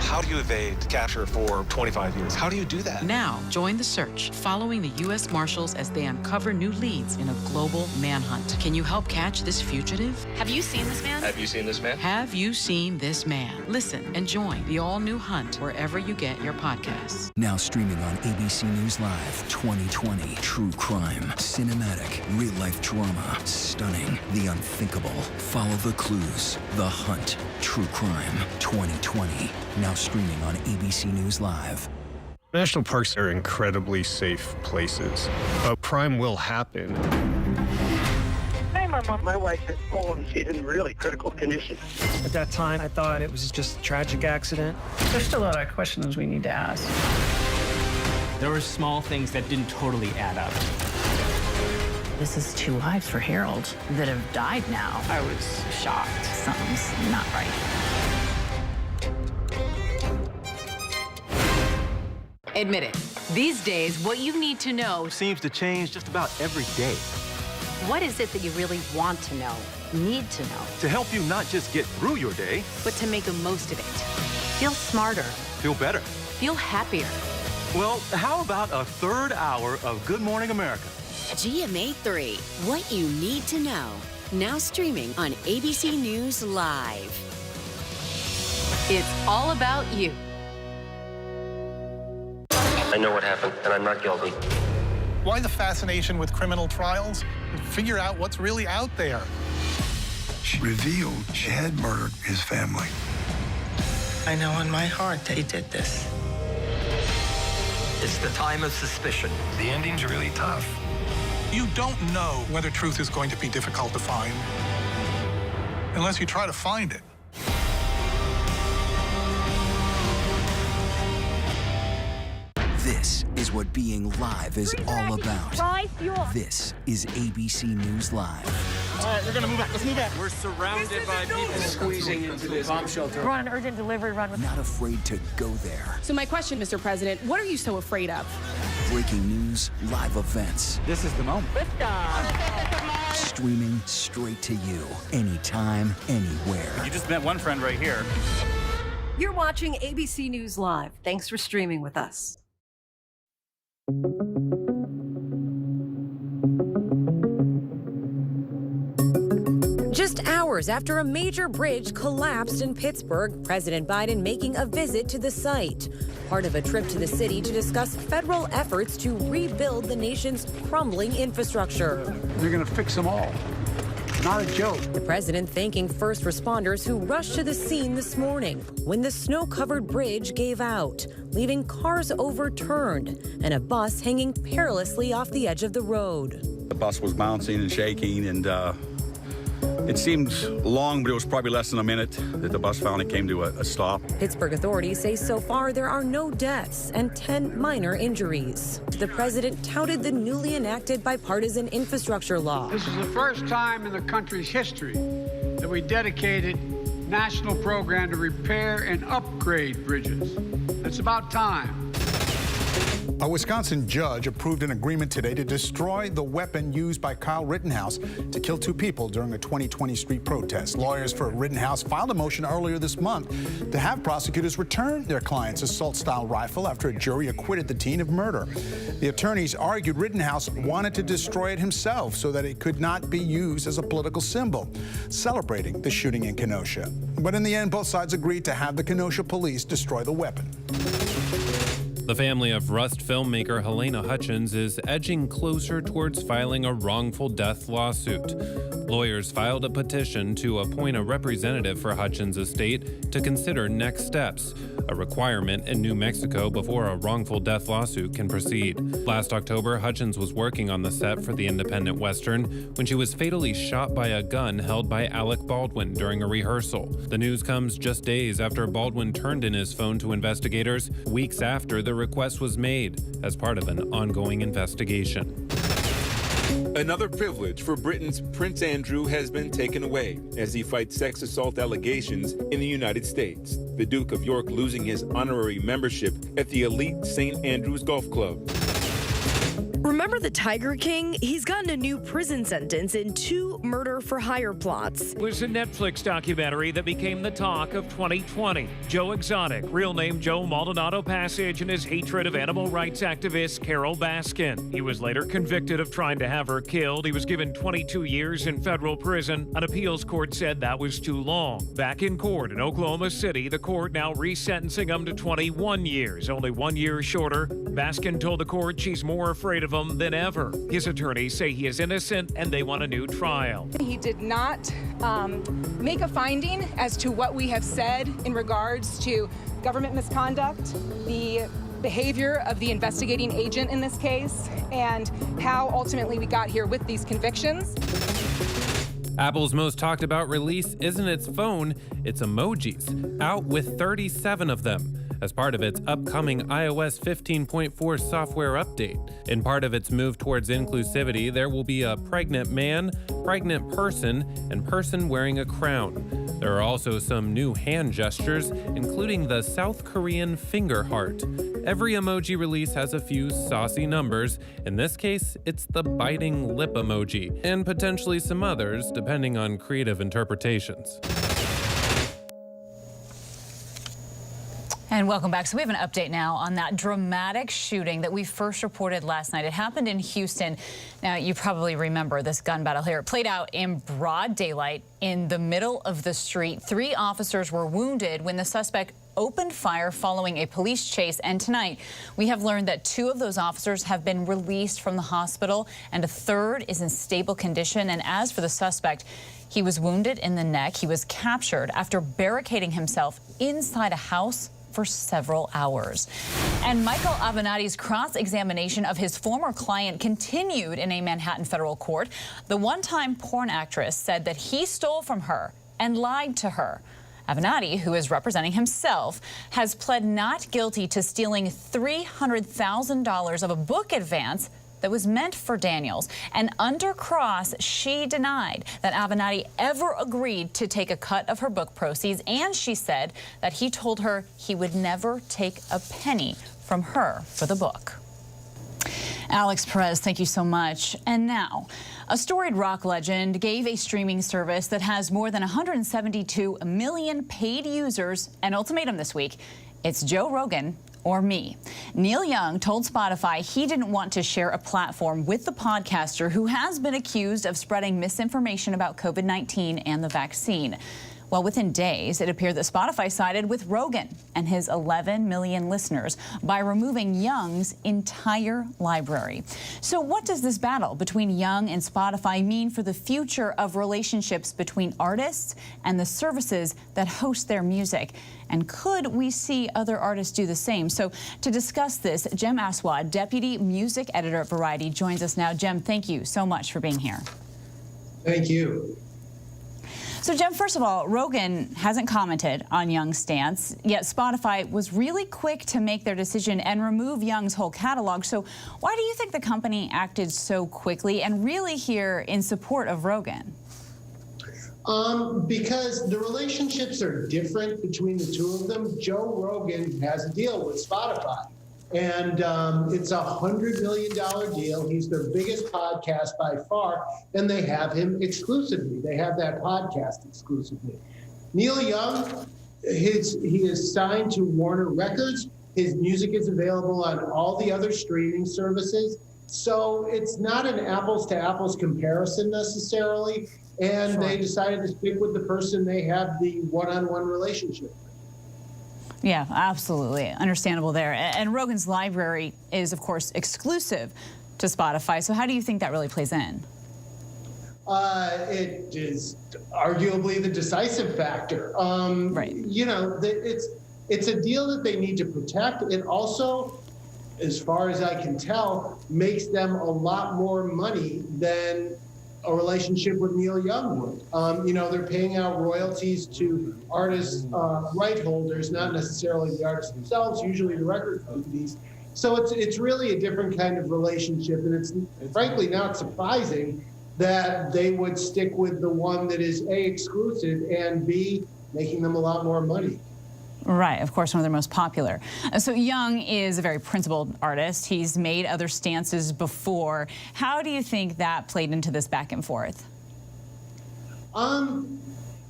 How do you evade capture for 25 years? How do you do that? Now, join the search, following the U.S. Marshals as they uncover new leads in a global manhunt. Can you help catch this fugitive? Have you seen this man? Have you seen this man? Have you seen this man? Listen and join the all-new hunt wherever you get your podcasts. Now streaming on ABC News Live 2020. True crime, cinematic, real-life drama, stunning, the unthinkable. Follow the clues. The Hunt. True crime 2020. Now streaming on ABC News Live. National parks are incredibly safe places, but crime will happen. Hey, Mama. My wife has fallen. She's in really critical condition. At that time, I thought it was just a tragic accident. There's still a lot of questions we need to ask. There were small things that didn't totally add up. This is 2 lives for Harold that have died now. I was shocked. Something's not right. Admit it. These days, what you need to know seems to change just about every day. What is it that you really want to know, need to know? To help you not just get through your day, but to make the most of it. Feel smarter. Feel better. Feel happier. Well, how about a third hour of Good Morning America? GMA 3, what you need to know. Now streaming on ABC News Live. It's all about you. I know what happened, and I'm not guilty. Why the fascination with criminal trials? Figure out what's really out there. She revealed she had murdered his family. I know in my heart that he did this. It's the time of suspicion. The ending's really tough. You don't know whether truth is going to be difficult to find unless you try to find it. This is what being live is all about. This is ABC News Live. All right, we're gonna move back. Let's move back. We're surrounded by people squeezing into this bomb shelter. We're on an urgent delivery run. Not afraid to go there. So my question, Mr. President, what are you so afraid of? Breaking news, live events. This is the moment. Streaming straight to you, anytime, anywhere. You just met one friend right here. You're watching ABC News Live. Thanks for streaming with us. Just hours after a major bridge collapsed in Pittsburgh, President Biden making a visit to the site. Part of a trip to the city to discuss federal efforts to rebuild the nation's crumbling infrastructure. They're going to fix them all. Not a joke. The president thanking first responders who rushed to the scene this morning when the snow-covered bridge gave out, leaving cars overturned and a bus hanging perilously off the edge of the road. The bus was bouncing and shaking, and it seemed long, but it was probably less than a minute that the bus finally came to a stop. Pittsburgh authorities say so far there are no deaths and 10 minor injuries. The president touted the newly enacted bipartisan infrastructure law. This is the first time in the country's history that we dedicated a national program to repair and upgrade bridges. It's about time. A Wisconsin judge approved an agreement today to destroy the weapon used by Kyle Rittenhouse to kill 2 people during a 2020 street protest. Lawyers for Rittenhouse filed a motion earlier this month to have prosecutors return their client's assault-style rifle after a jury acquitted the teen of murder. The attorneys argued Rittenhouse wanted to destroy it himself so that it could not be used as a political symbol, celebrating the shooting in Kenosha. But in the end, both sides agreed to have the Kenosha police destroy the weapon. The family of Rust filmmaker Helena Hutchins is edging closer towards filing a wrongful death lawsuit. Lawyers filed a petition to appoint a representative for Hutchins' estate to consider next steps, a requirement in New Mexico before a wrongful death lawsuit can proceed. Last October, Hutchins was working on the set for the independent Western when she was fatally shot by a gun held by Alec Baldwin during a rehearsal. The news comes just days after Baldwin turned in his phone to investigators, weeks after the request was made as part of an ongoing investigation. Another privilege for Britain's Prince Andrew has been taken away as he fights sex assault allegations in the United States. The Duke of York losing his honorary membership at the elite St. Andrews Golf Club. Remember the Tiger King? He's gotten a new prison sentence in 2 murder-for-hire plots. It was a Netflix documentary that became the talk of 2020. Joe Exotic, real name Joe Maldonado Passage, and his hatred of animal rights activist Carol Baskin. He was later convicted of trying to have her killed. He was given 22 years in federal prison. An appeals court said that was too long. Back in court in Oklahoma City, the court now resentencing him to 21 years, only 1 year shorter. Baskin told the court she's more afraid of him than ever. His attorneys say he is innocent and they want a new trial. He did not make a finding as to what we have said in regards to government misconduct, the behavior of the investigating agent in this case, and how ultimately we got here with these convictions. Apple's most talked about release isn't its phone, it's emojis, out with 37 of them as part of its upcoming iOS 15.4 software update. In part of its move towards inclusivity, there will be a pregnant man, pregnant person, and person wearing a crown. There are also some new hand gestures, including the South Korean finger heart. Every emoji release has a few saucy numbers. In this case, it's the biting lip emoji, and potentially some others, depending on creative interpretations. And welcome back. So we have an update now on that dramatic shooting that we first reported last night. It happened in Houston. Now, you probably remember this gun battle here. It played out in broad daylight in the middle of the street. 3 officers were wounded when the suspect opened fire following a police chase. And tonight, we have learned that 2 of those officers have been released from the hospital and a 3rd is in stable condition. And as for the suspect, he was wounded in the neck. He was captured after barricading himself inside a house for several hours. And Michael Avenatti's cross-examination of his former client continued in a Manhattan federal court. The one-time porn actress said that he stole from her and lied to her. Avenatti, who is representing himself, has pled not guilty to stealing $300,000 of a book advance that was meant for Daniels. And under cross, she denied that Avenatti ever agreed to take a cut of her book proceeds, and she said that he told her he would never take a penny from her for the book. Alex Perez, thank you so much. And now, a storied rock legend gave a streaming service that has more than 172 million paid users an ultimatum this week. It's Joe Rogan or me. Neil Young told Spotify he didn't want to share a platform with the podcaster who has been accused of spreading misinformation about COVID-19 and the vaccine. Well, within days, it appeared that Spotify sided with Rogan and his 11 million listeners by removing Young's entire library. So what does this battle between Young and Spotify mean for the future of relationships between artists and the services that host their music? And could we see other artists do the same? So to discuss this, Jim Aswad, Deputy Music Editor at Variety, joins us now. Jim, thank you so much for being here. Thank you. So, Jim, first of all, Rogan hasn't commented on Young's stance, yet Spotify was really quick to make their decision and remove Young's whole catalog. So why do you think the company acted so quickly and really here in support of Rogan? Because the relationships are different between the two of them. Joe Rogan has a deal with Spotify, and it's a $100 million deal. He's their biggest podcast by far, and they have him exclusively. They have that podcast exclusively. Neil Young, he is signed to Warner Records. His music is available on all the other streaming services. So it's not an apples to apples comparison necessarily. And sure, they decided to stick with the person they have the one-on-one relationship with. Yeah, absolutely. Understandable there. And Rogan's library is, of course, exclusive to Spotify. So how do you think that really plays in? It is arguably the decisive factor. Right. You know, it's a deal that they need to protect. It also, as far as I can tell, makes them a lot more money than a relationship with Neil Young would. You know, they're paying out royalties to artists, right holders, not necessarily the artists themselves, usually the record companies. So it's really a different kind of relationship, and it's frankly not surprising that they would stick with the one that is A, exclusive, and B, making them a lot more money. Right, of course, one of their most popular. So Young is a very principled artist. He's made other stances before. How do you think that played into this back and forth?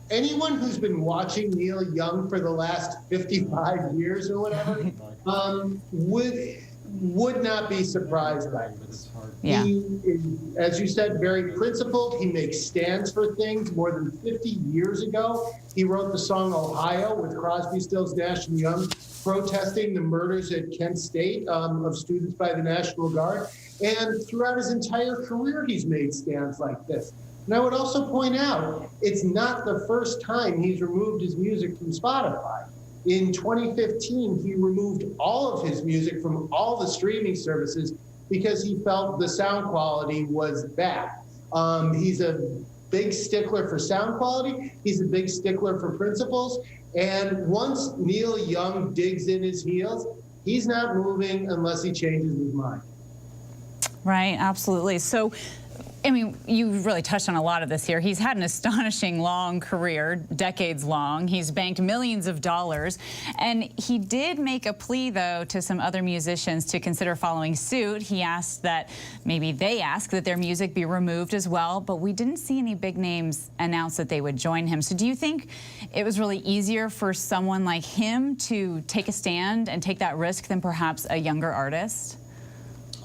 Anyone who's been watching Neil Young for the last 55 years or whatever would not be surprised by this. Yeah. He is, as you said, very principled. He makes stands for things. More than 50 years ago, he wrote the song Ohio with Crosby, Stills, Nash and Young, protesting the murders at Kent State of students by the National Guard. And throughout his entire career, he's made stands like this. And I would also point out, it's not the first time he's removed his music from Spotify. In 2015, he removed all of his music from all the streaming services because he felt the sound quality was bad. He's a big stickler for sound quality. He's a big stickler for principles. And once Neil Young digs in his heels, he's not moving unless he changes his mind. Right, absolutely. So, I mean, you really touched on a lot of this here. He's had an astonishing long career, decades long. He's banked millions of dollars. And he did make a plea, though, to some other musicians to consider following suit. He asked that maybe they ask that their music be removed as well. But we didn't see any big names announce that they would join him. So do you think it was really easier for someone like him to take a stand and take that risk than perhaps a younger artist?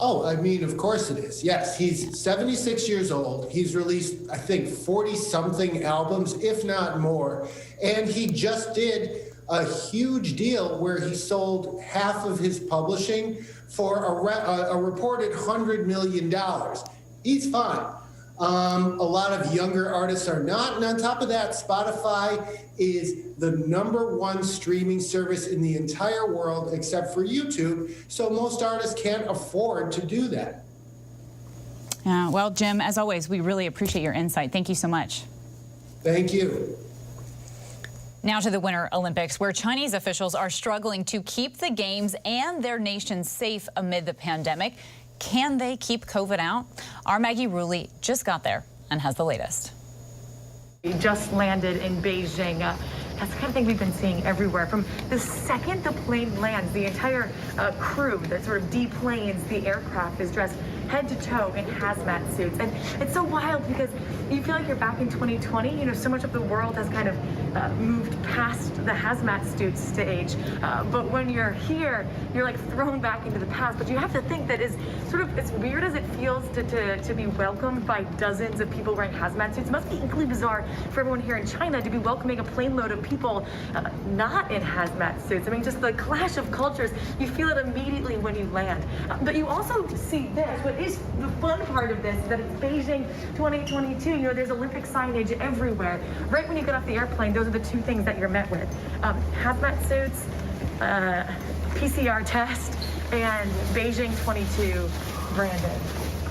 Oh, I mean, of course it is. Yes, he's 76 years old. He's released, I think, 40-something albums, if not more. And he just did a huge deal where he sold half of his publishing for a reported $100 million. He's fine. A lot of younger artists are not. And on top of that, Spotify is the #1 streaming service in the entire world except for YouTube. So most artists can't afford to do that. Yeah, well, Jim, as always, we really appreciate your insight. Thank you so much. Thank you. Now to the Winter Olympics, where Chinese officials are struggling to keep the games and their nation safe amid the pandemic. can they keep COVID out? Our Maggie Rulli just got there and has the latest. We just landed in Beijing. That's the kind of thing we've been seeing everywhere. From the second the plane lands, the entire crew that sort of deplanes the aircraft is dressed head to toe in hazmat suits. And it's so wild because you feel like you're back in 2020. You know, so much of the world has kind of moved past the hazmat suit stage. But when you're here, you're like thrown back into the past. But you have to think that as weird as it feels to be welcomed by dozens of people wearing hazmat suits, it must be equally bizarre for everyone here in China to be welcoming a plane load of people not in hazmat suits. I mean, just the clash of cultures, you feel it immediately when you land. But you also see this. What is the fun part of this is that it's Beijing 2022. You know, there's Olympic signage everywhere. Right when you get off the airplane, those are the two things that you're met with. Hazmat suits, PCR test, and Beijing 22 branded.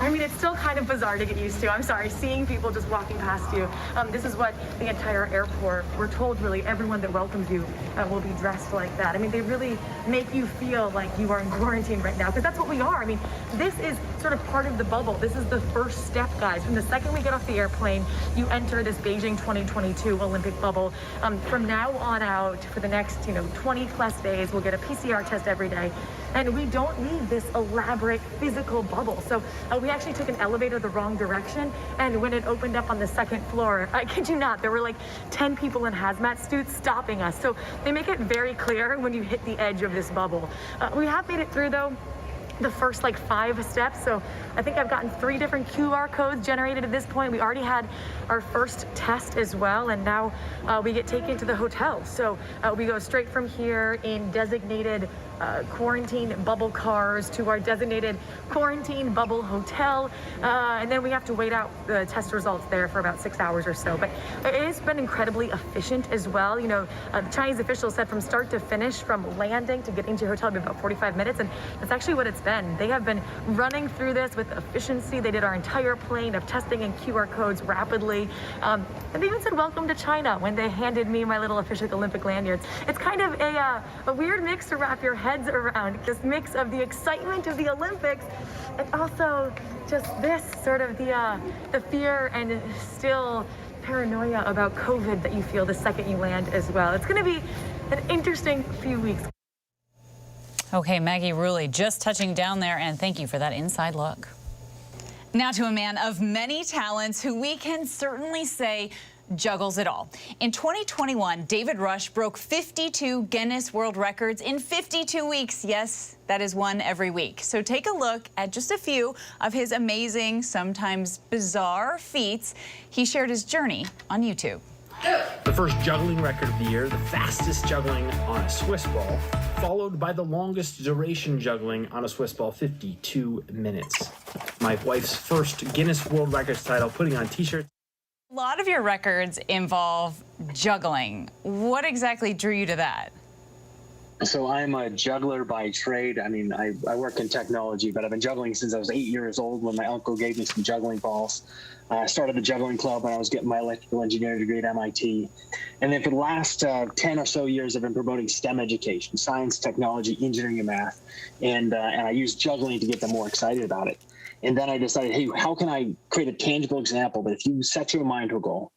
I mean, it's still kind of bizarre to get used to. I'm sorry, seeing people just walking past you. This is what the entire airport, we're told really everyone that welcomes you will be dressed like that. I mean, they really make you feel like you are in quarantine right now, because that's what we are. I mean, this is sort of part of the bubble. This is the first step, guys. From the second we get off the airplane, you enter this Beijing 2022 Olympic bubble. From now on out, for the next, 20 plus days, we'll get a PCR test every day. And we don't need this elaborate physical bubble. So we actually took an elevator the wrong direction. And when it opened up on the second floor, I kid you not, there were like 10 people in hazmat suits stopping us. So they make it very clear when you hit the edge of this bubble. We have made it through, though, the first 5 steps. So I think I've gotten 3 different QR codes generated at this point. We already had our first test as well, and now we get taken to the hotel. So we go straight from here in designated quarantine bubble cars to our designated quarantine bubble hotel, and then we have to wait out the test results there for about 6 hours or so. But it has been incredibly efficient as well. The Chinese officials said from start to finish, from landing to getting to your hotel, it'd be about 45 minutes, and that's actually what it's been. They have been running through this with efficiency. They did our entire plane of testing and QR codes rapidly, and they even said welcome to China when they handed me my little official Olympic lanyards. It's kind of a weird mix to wrap your heads around, this mix of the excitement of the Olympics and also just this sort of the fear and still paranoia about COVID that you feel the second you land as well. It's going to be an interesting few weeks. Okay, Maggie Rulli just touching down there, and thank you for that inside look. Now to a man of many talents who we can certainly say juggles it all. In 2021, David Rush broke 52 Guinness World Records in 52 weeks. Yes, that is one every week. So take a look at just a few of his amazing, sometimes bizarre feats. He shared his journey on YouTube. The first juggling record of the year, the fastest juggling on a Swiss ball, followed by the longest duration juggling on a Swiss ball, 52 minutes. My wife's first Guinness World Records title, putting on t-shirts. A lot of your records involve juggling. What exactly drew you to that? So I'm a juggler by trade. I mean, I work in technology, but I've been juggling since I was 8 years old when my uncle gave me some juggling balls. I started the juggling club when I was getting my electrical engineering degree at MIT. And then for the last 10 or so years, I've been promoting STEM education, science, technology, engineering, and math. And I use juggling to get them more excited about it. And then I decided, hey, how can I create a tangible example that if you set your mind to a goal,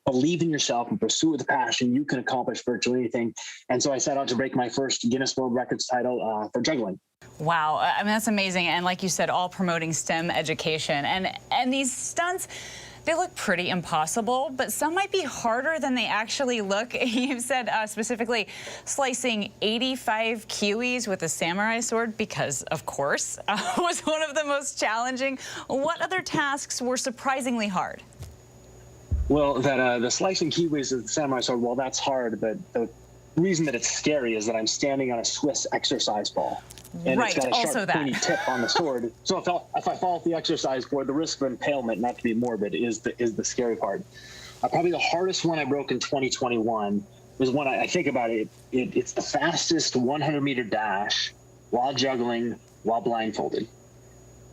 believe in yourself and pursue it with a passion, you can accomplish virtually anything. And so I set out to break my first Guinness World Records title for juggling. Wow, I mean, that's amazing. And like you said, all promoting STEM education. And these stunts, they look pretty impossible, but some might be harder than they actually look. You've said specifically slicing 85 kiwis with a samurai sword, because of course, was one of the most challenging. What other tasks were surprisingly hard? Well, the slicing kiwis with the samurai sword, well, that's hard, but the reason that it's scary is that I'm standing on a Swiss exercise ball. And right, it's got a also sharp, that. pointy tip on the sword. So if I fall off the exercise board, the risk of impalement, not to be morbid, is the scary part. Probably the hardest one I broke in 2021 was one I think about it. It's the fastest 100-meter dash while juggling, while blindfolded.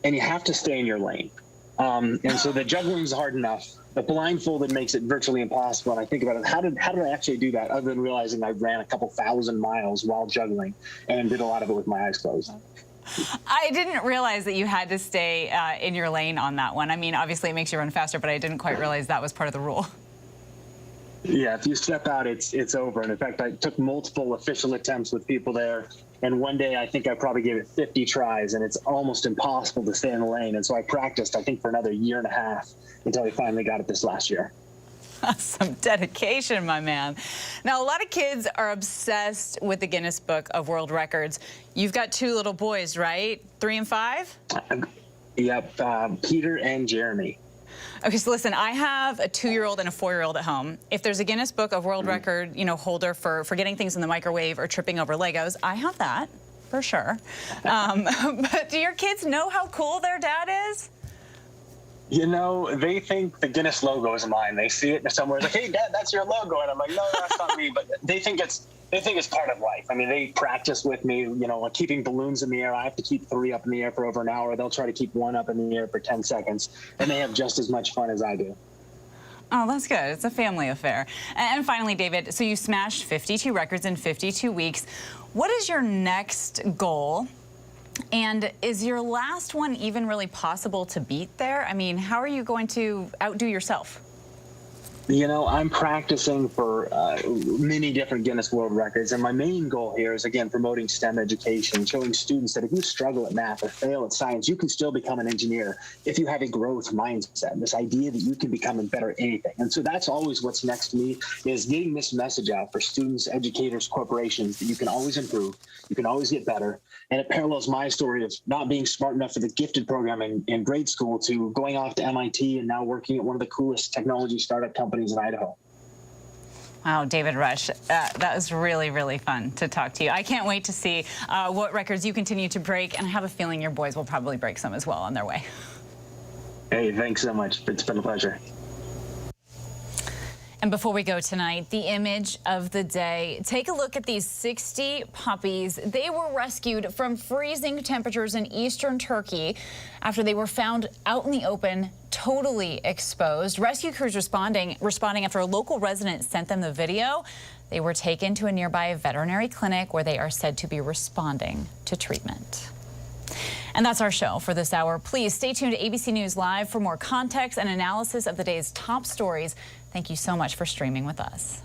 And you have to stay in your lane. And so the juggling is hard enough. The blindfolded makes it virtually impossible. And I think about it, how did I actually do that, other than realizing I ran a couple thousand miles while juggling and did a lot of it with my eyes closed? I didn't realize that you had to stay in your lane on that one. I mean, obviously it makes you run faster, but I didn't quite realize that was part of the rule. Yeah, if you step out, it's over. And in fact, I took multiple official attempts with people there. And one day, I think I probably gave it 50 tries, and it's almost impossible to stay in the lane. And so I practiced, I think, for another year and a half until I finally got it this last year. Some dedication, my man. Now, a lot of kids are obsessed with the Guinness Book of World Records. You've got two little boys, right? 3 and 5? Yep, Peter and Jeremy. Okay, so listen, I have a 2-year-old and a 4-year-old at home. If there's a Guinness Book of World Record, holder for getting things in the microwave or tripping over Legos, I have that, for sure. But do your kids know how cool their dad is? They think the Guinness logo is mine. They see it somewhere, like, hey, Dad, that's your logo. And I'm like, no, that's not me. But they think it's part of life. I mean, they practice with me, like keeping balloons in the air. I have to keep 3 up in the air for over an hour. They'll try to keep 1 up in the air for 10 seconds. And they have just as much fun as I do. Oh, that's good. It's a family affair. And finally, David, so you smashed 52 records in 52 weeks. What is your next goal? And is your last one even really possible to beat there? I mean, how are you going to outdo yourself? I'm practicing for many different Guinness World Records, and my main goal here is, again, promoting STEM education, showing students that if you struggle at math or fail at science, you can still become an engineer if you have a growth mindset, this idea that you can become better at anything. And so that's always what's next to me, is getting this message out for students, educators, corporations, that you can always improve, you can always get better. And it parallels my story of not being smart enough for the gifted program in grade school to going off to MIT and now working at one of the coolest technology startup companies in Idaho. Wow, David Rush, that was really, really fun to talk to you. I can't wait to see what records you continue to break, and I have a feeling your boys will probably break some as well on their way. Hey, thanks so much. It's been a pleasure. And before we go tonight, the image of the day. Take a look at these 60 puppies. They were rescued from freezing temperatures in eastern Turkey after they were found out in the open, totally exposed. Rescue crews responding after a local resident sent them the video. They were taken to a nearby veterinary clinic where they are said to be responding to treatment. And that's our show for this hour. Please stay tuned to ABC News Live for more context and analysis of the day's top stories. Thank you so much for streaming with us.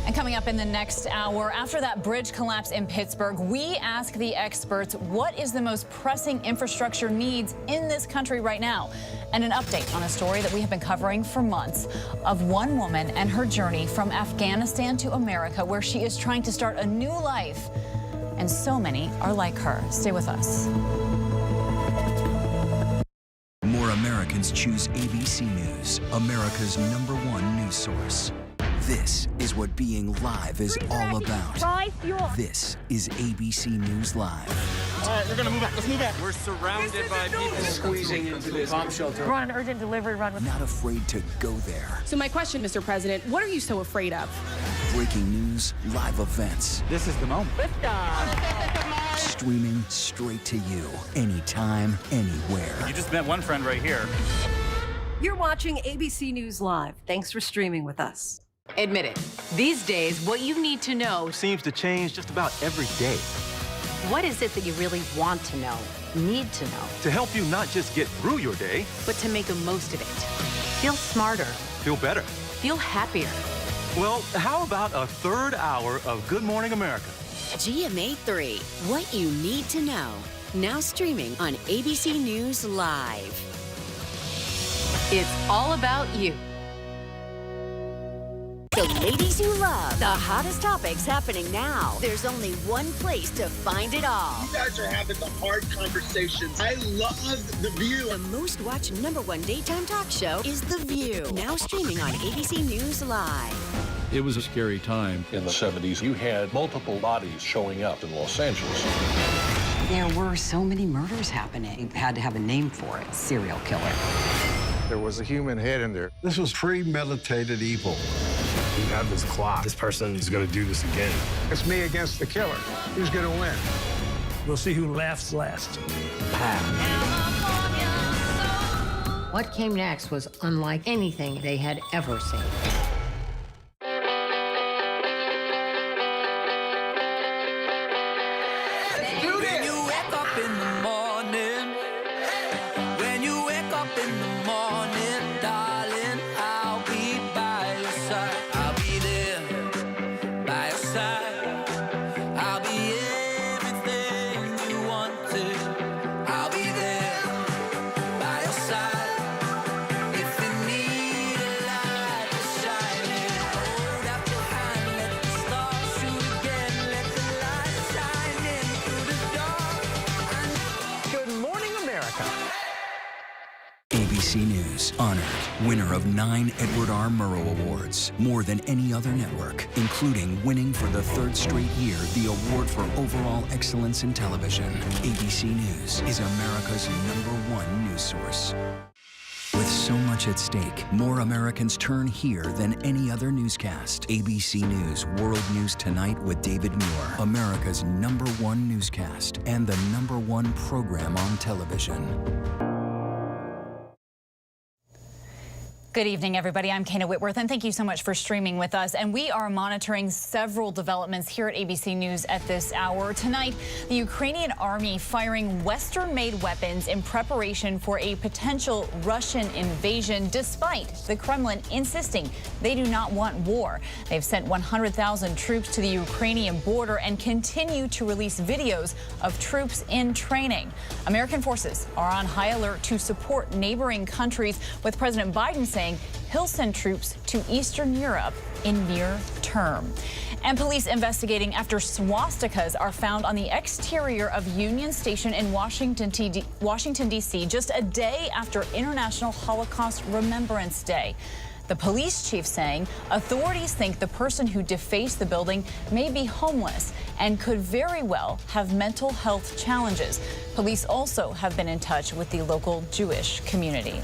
And coming up in the next hour, after that bridge collapse in Pittsburgh, we ask the experts, what is the most pressing infrastructure needs in this country right now? And an update on a story that we have been covering for months of one woman and her journey from Afghanistan to America, where she is trying to start a new life. And so many are like her. Stay with us. More Americans choose ABC News, America's #1 news source. This is what being live is all about. This is ABC News Live. All right, we're gonna move back. Let's move back. We're surrounded by people squeezing into this bomb shelter. We're on an urgent delivery run. Not afraid to go there. So my question, Mr. President, what are you so afraid of? Breaking news, live events. This is the moment. Streaming straight to you, anytime, anywhere. You just met one friend right here. You're watching ABC News Live. Thanks for streaming with us. Admit it. These days, what you need to know Seems to change just about every day. what is it that you really want to know, need to know, To help you not just get through your day, but to make the most of it. Feel smarter. feel better. Feel happier. Well, how about a third hour of Good Morning America? GMA 3, what you need to know. Now streaming on ABC News Live. It's all about you. The ladies you love, the hottest topics happening now. There's only one place to find it all. You guys are having the hard conversations. I love The View. The most watched #1 daytime talk show is The View. Now streaming on ABC News Live. It was a scary time in the 70s. You had multiple bodies showing up in Los Angeles. There were so many murders happening. You had to have a name for it, serial killer. There was a human head in there. This was premeditated evil. We have this clock. This person is going to do this again. It's me against the killer. Who's going to win? We'll see who laughs last. What came next was unlike anything they had ever seen. ABC News honored winner of 9 Edward R. Murrow Awards, more than any other network, including winning for the 3rd straight year the award for overall excellence in television. ABC News is America's #1 news source. With so much at stake, more Americans turn here than any other newscast. ABC News World News Tonight with David Muir, America's #1 newscast and the #1 program on television. Good evening, everybody. I'm Kana Whitworth, and thank you so much for streaming with us. And we are monitoring several developments here at ABC News at this hour. Tonight, the Ukrainian army firing Western-made weapons in preparation for a potential Russian invasion, despite the Kremlin insisting they do not want war. They've sent 100,000 troops to the Ukrainian border and continue to release videos of troops in training. American forces are on high alert to support neighboring countries, with President Biden saying he'll send troops to Eastern Europe in near term. And police investigating after swastikas are found on the exterior of Union Station in Washington, D.C., just a day after International Holocaust Remembrance Day. The police chief saying authorities think the person who defaced the building may be homeless and could very well have mental health challenges. Police also have been in touch with the local Jewish community.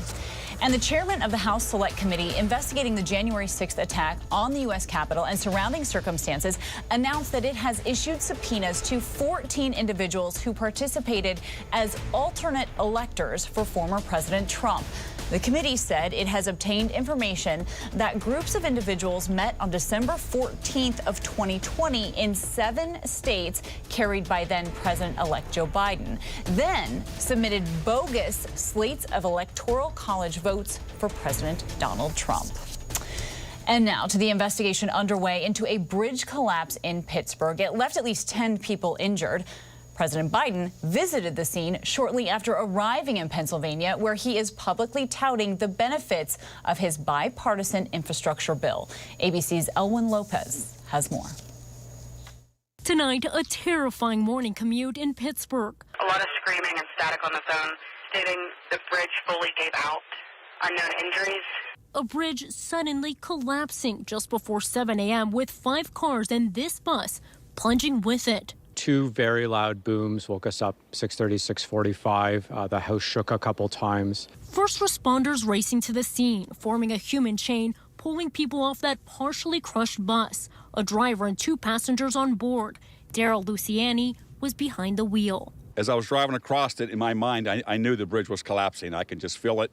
And the chairman of the House Select Committee investigating the January 6th attack on the U.S. Capitol and surrounding circumstances announced that it has issued subpoenas to 14 individuals who participated as alternate electors for former President Trump. The committee said it has obtained information that groups of individuals met on December 14th of 2020 in 7 states carried by then President-elect Joe Biden, then submitted bogus slates of electoral college votes for President Donald Trump. And now to the investigation underway into a bridge collapse in Pittsburgh. It left at least 10 people injured. President Biden visited the scene shortly after arriving in Pennsylvania, where he is publicly touting the benefits of his bipartisan infrastructure bill. ABC's Elwin Lopez has more. Tonight, a terrifying morning commute in Pittsburgh. A lot of screaming and static on the phone, stating the bridge fully gave out. Unknown injuries. A bridge suddenly collapsing just before 7 a.m. with 5 cars and this bus plunging with it. 2 very loud booms woke us up 6:30, 6:45. The house shook a couple times. First responders racing to the scene, forming a human chain, pulling people off that partially crushed bus. A driver and 2 passengers on board. Daryl Luciani was behind the wheel. As I was driving across it, in my mind, I knew the bridge was collapsing. I could just feel it.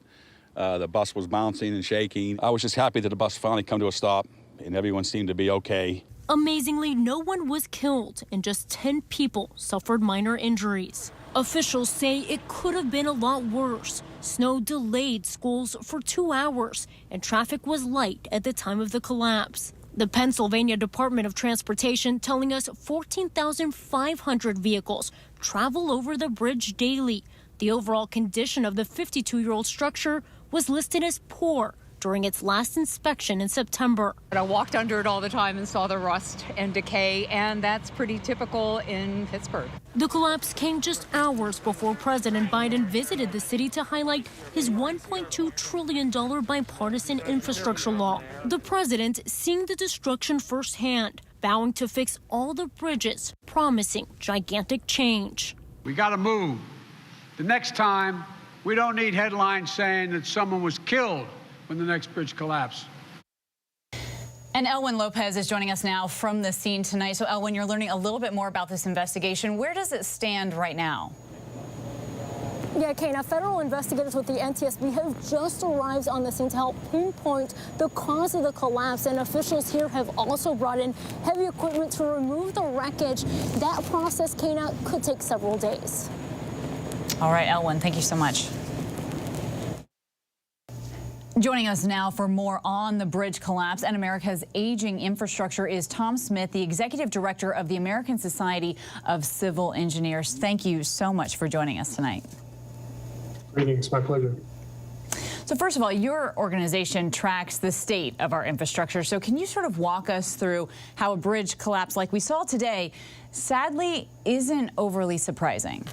The bus was bouncing and shaking. I was just happy that the bus finally come to a stop and everyone seemed to be okay. Amazingly, no one was killed and just 10 people suffered minor injuries. Officials say it could have been a lot worse. Snow delayed schools for 2 hours and traffic was light at the time of the collapse. The Pennsylvania Department of Transportation telling us 14,500 vehicles travel over the bridge daily. The overall condition of the 52-year-old structure was listed as poor during its last inspection in September. I walked under it all the time and saw the rust and decay, and that's pretty typical in Pittsburgh. The collapse came just hours before President Biden visited the city to highlight his $1.2 trillion bipartisan infrastructure law. The president seeing the destruction firsthand, vowing to fix all the bridges, promising gigantic change. We got to move. The next time, we don't need headlines saying that someone was killed when the next bridge collapsed. And Elwin Lopez is joining us now from the scene tonight. So, Elwin, you're learning a little bit more about this investigation. Where does it stand right now? Yeah, Kana, federal investigators with the NTSB have just arrived on the scene to help pinpoint the cause of the collapse, and officials here have also brought in heavy equipment to remove the wreckage. That process, Kana, could take several days. All right, Elwyn, thank you so much. Joining us now for more on the bridge collapse and America's aging infrastructure is Tom Smith, the Executive Director of the American Society of Civil Engineers. Thank you so much for joining us tonight. Greetings, my pleasure. So first of all, your organization tracks the state of our infrastructure. So can you sort of walk us through how a bridge collapse like we saw today, sadly, isn't overly surprising?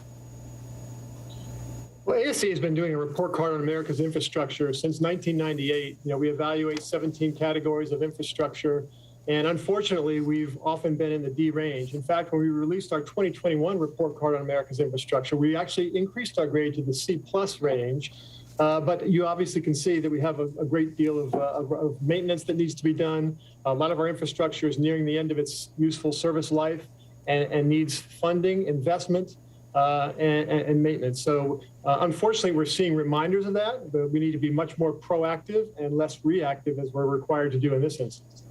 Well, ASC has been doing a report card on America's infrastructure since 1998. We evaluate 17 categories of infrastructure, and unfortunately, we've often been in the D range. In fact, when we released our 2021 report card on America's infrastructure, we actually increased our grade to the C+ range. But you obviously can see that we have a great deal of maintenance that needs to be done. A lot of our infrastructure is nearing the end of its useful service life and needs funding, investment, and maintenance. So unfortunately, we're seeing reminders of that, but we need to be much more proactive and less reactive as we're required to do in this instance.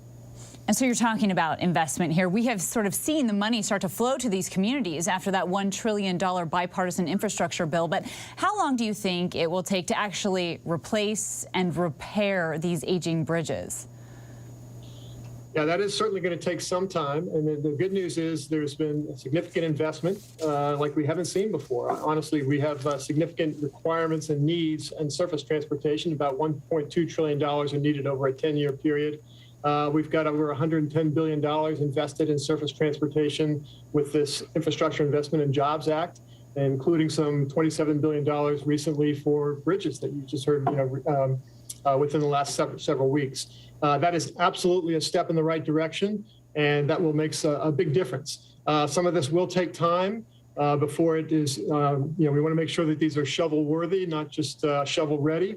And so you're talking about investment here. We have sort of seen the money start to flow to these communities after that $1 trillion bipartisan infrastructure bill. But how long do you think it will take to actually replace and repair these aging bridges? Yeah, that is certainly going to take some time. And the good news is there's been significant investment like we haven't seen before. Honestly, we have significant requirements and needs in surface transportation. About $1.2 trillion are needed over a 10-year period. We've got over $110 billion invested in surface transportation with this Infrastructure Investment and Jobs Act, including some $27 billion recently for bridges that you just heard within the last several weeks. That is absolutely a step in the right direction, and that will make a big difference. Some of this will take time before it is, we want to make sure that these are shovel-worthy, not just shovel-ready.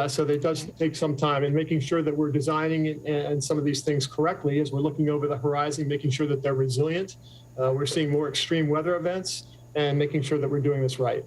So that does take some time, and making sure that we're designing and some of these things correctly as we're looking over the horizon, making sure that they're resilient. We're seeing more extreme weather events, and making sure that we're doing this right.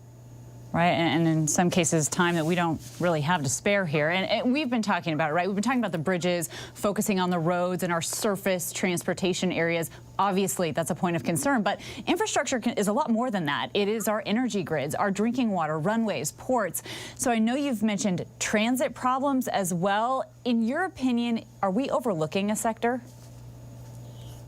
Right, and in some cases, time that we don't really have to spare here. And we've been talking about it, right? We've been talking about the bridges, focusing on the roads and our surface transportation areas. Obviously, that's a point of concern, but infrastructure is a lot more than that. It is our energy grids, our drinking water, runways, ports. So I know you've mentioned transit problems as well. In your opinion, are we overlooking a sector?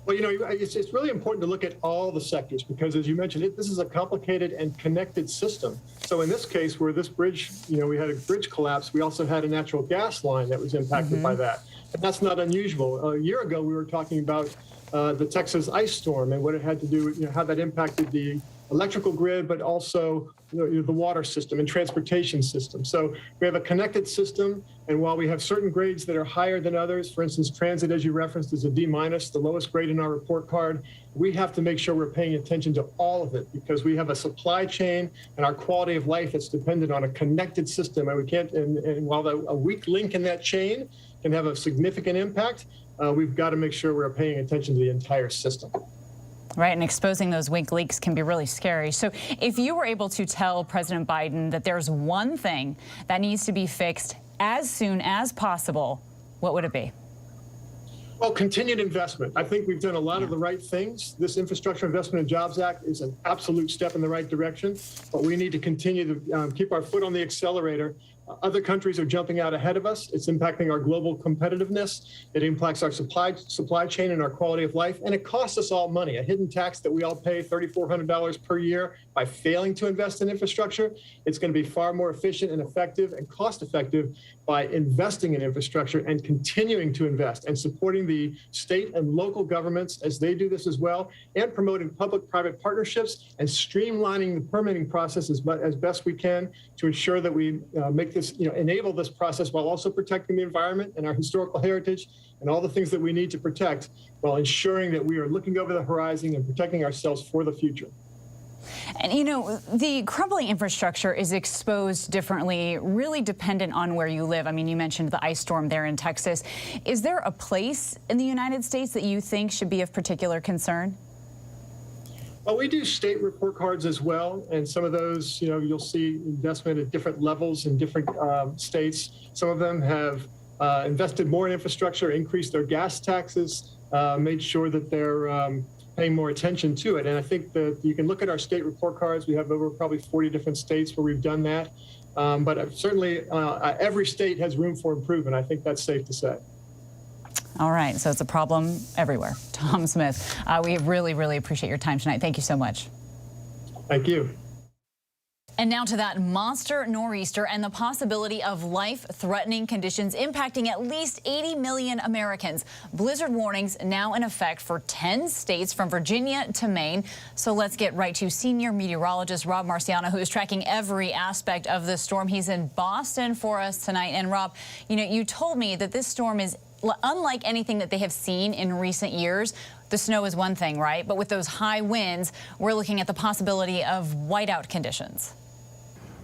Well, it's really important to look at all the sectors because, as you mentioned, this is a complicated and connected system. So in this case, where this bridge, we had a bridge collapse, we also had a natural gas line that was impacted by that. And that's not unusual. A year ago, we were talking about the Texas ice storm and what it had to do with, how that impacted the electrical grid, but also the water system and transportation system. So we have a connected system, and while we have certain grades that are higher than others, for instance, transit, as you referenced, is a D-, the lowest grade in our report card, we have to make sure we're paying attention to all of it because we have a supply chain and our quality of life that's dependent on a connected system, and we can't, and while a weak link in that chain can have a significant impact, we've got to make sure we're paying attention to the entire system. Right, and exposing those weak leaks can be really scary. So if you were able to tell President Biden that there's one thing that needs to be fixed as soon as possible, what would it be? Well, continued investment. I think we've done a lot of the right things. This Infrastructure Investment and Jobs Act is an absolute step in the right direction, but we need to continue to keep our foot on the accelerator. Other countries are jumping out ahead of us. It's impacting our global competitiveness. It impacts our supply chain and our quality of life, and it costs us all money. A hidden tax that we all pay $3,400 per year by failing to invest in infrastructure. It's going to be far more efficient and effective and cost-effective by investing in infrastructure and continuing to invest and supporting the state and local governments as they do this as well, and promoting public-private partnerships and streamlining the permitting process as best we can to ensure that we make this, enable this process while also protecting the environment and our historical heritage and all the things that we need to protect while ensuring that we are looking over the horizon and protecting ourselves for the future. And, the crumbling infrastructure is exposed differently, really dependent on where you live. I mean, you mentioned the ice storm there in Texas. Is there a place in the United States that you think should be of particular concern? We do state report cards as well, and some of those, you'll see investment at different levels in different states. Some of them have invested more in infrastructure, increased their gas taxes, made sure that they're paying more attention to it. And I think that you can look at our state report cards. We have over probably 40 different states where we've done that. But certainly every state has room for improvement. I think that's safe to say. All right, so it's a problem everywhere. Tom Smith, we really, really appreciate your time tonight. Thank you so much. Thank you. And now to that monster nor'easter and the possibility of life-threatening conditions impacting at least 80 million Americans. Blizzard warnings now in effect for 10 states from Virginia to Maine. So let's get right to senior meteorologist Rob Marciano, who is tracking every aspect of this storm. He's in Boston for us tonight. And Rob, you told me that this storm is unlike anything that they have seen in recent years. The snow is one thing, right? But with those high winds, we're looking at the possibility of whiteout conditions.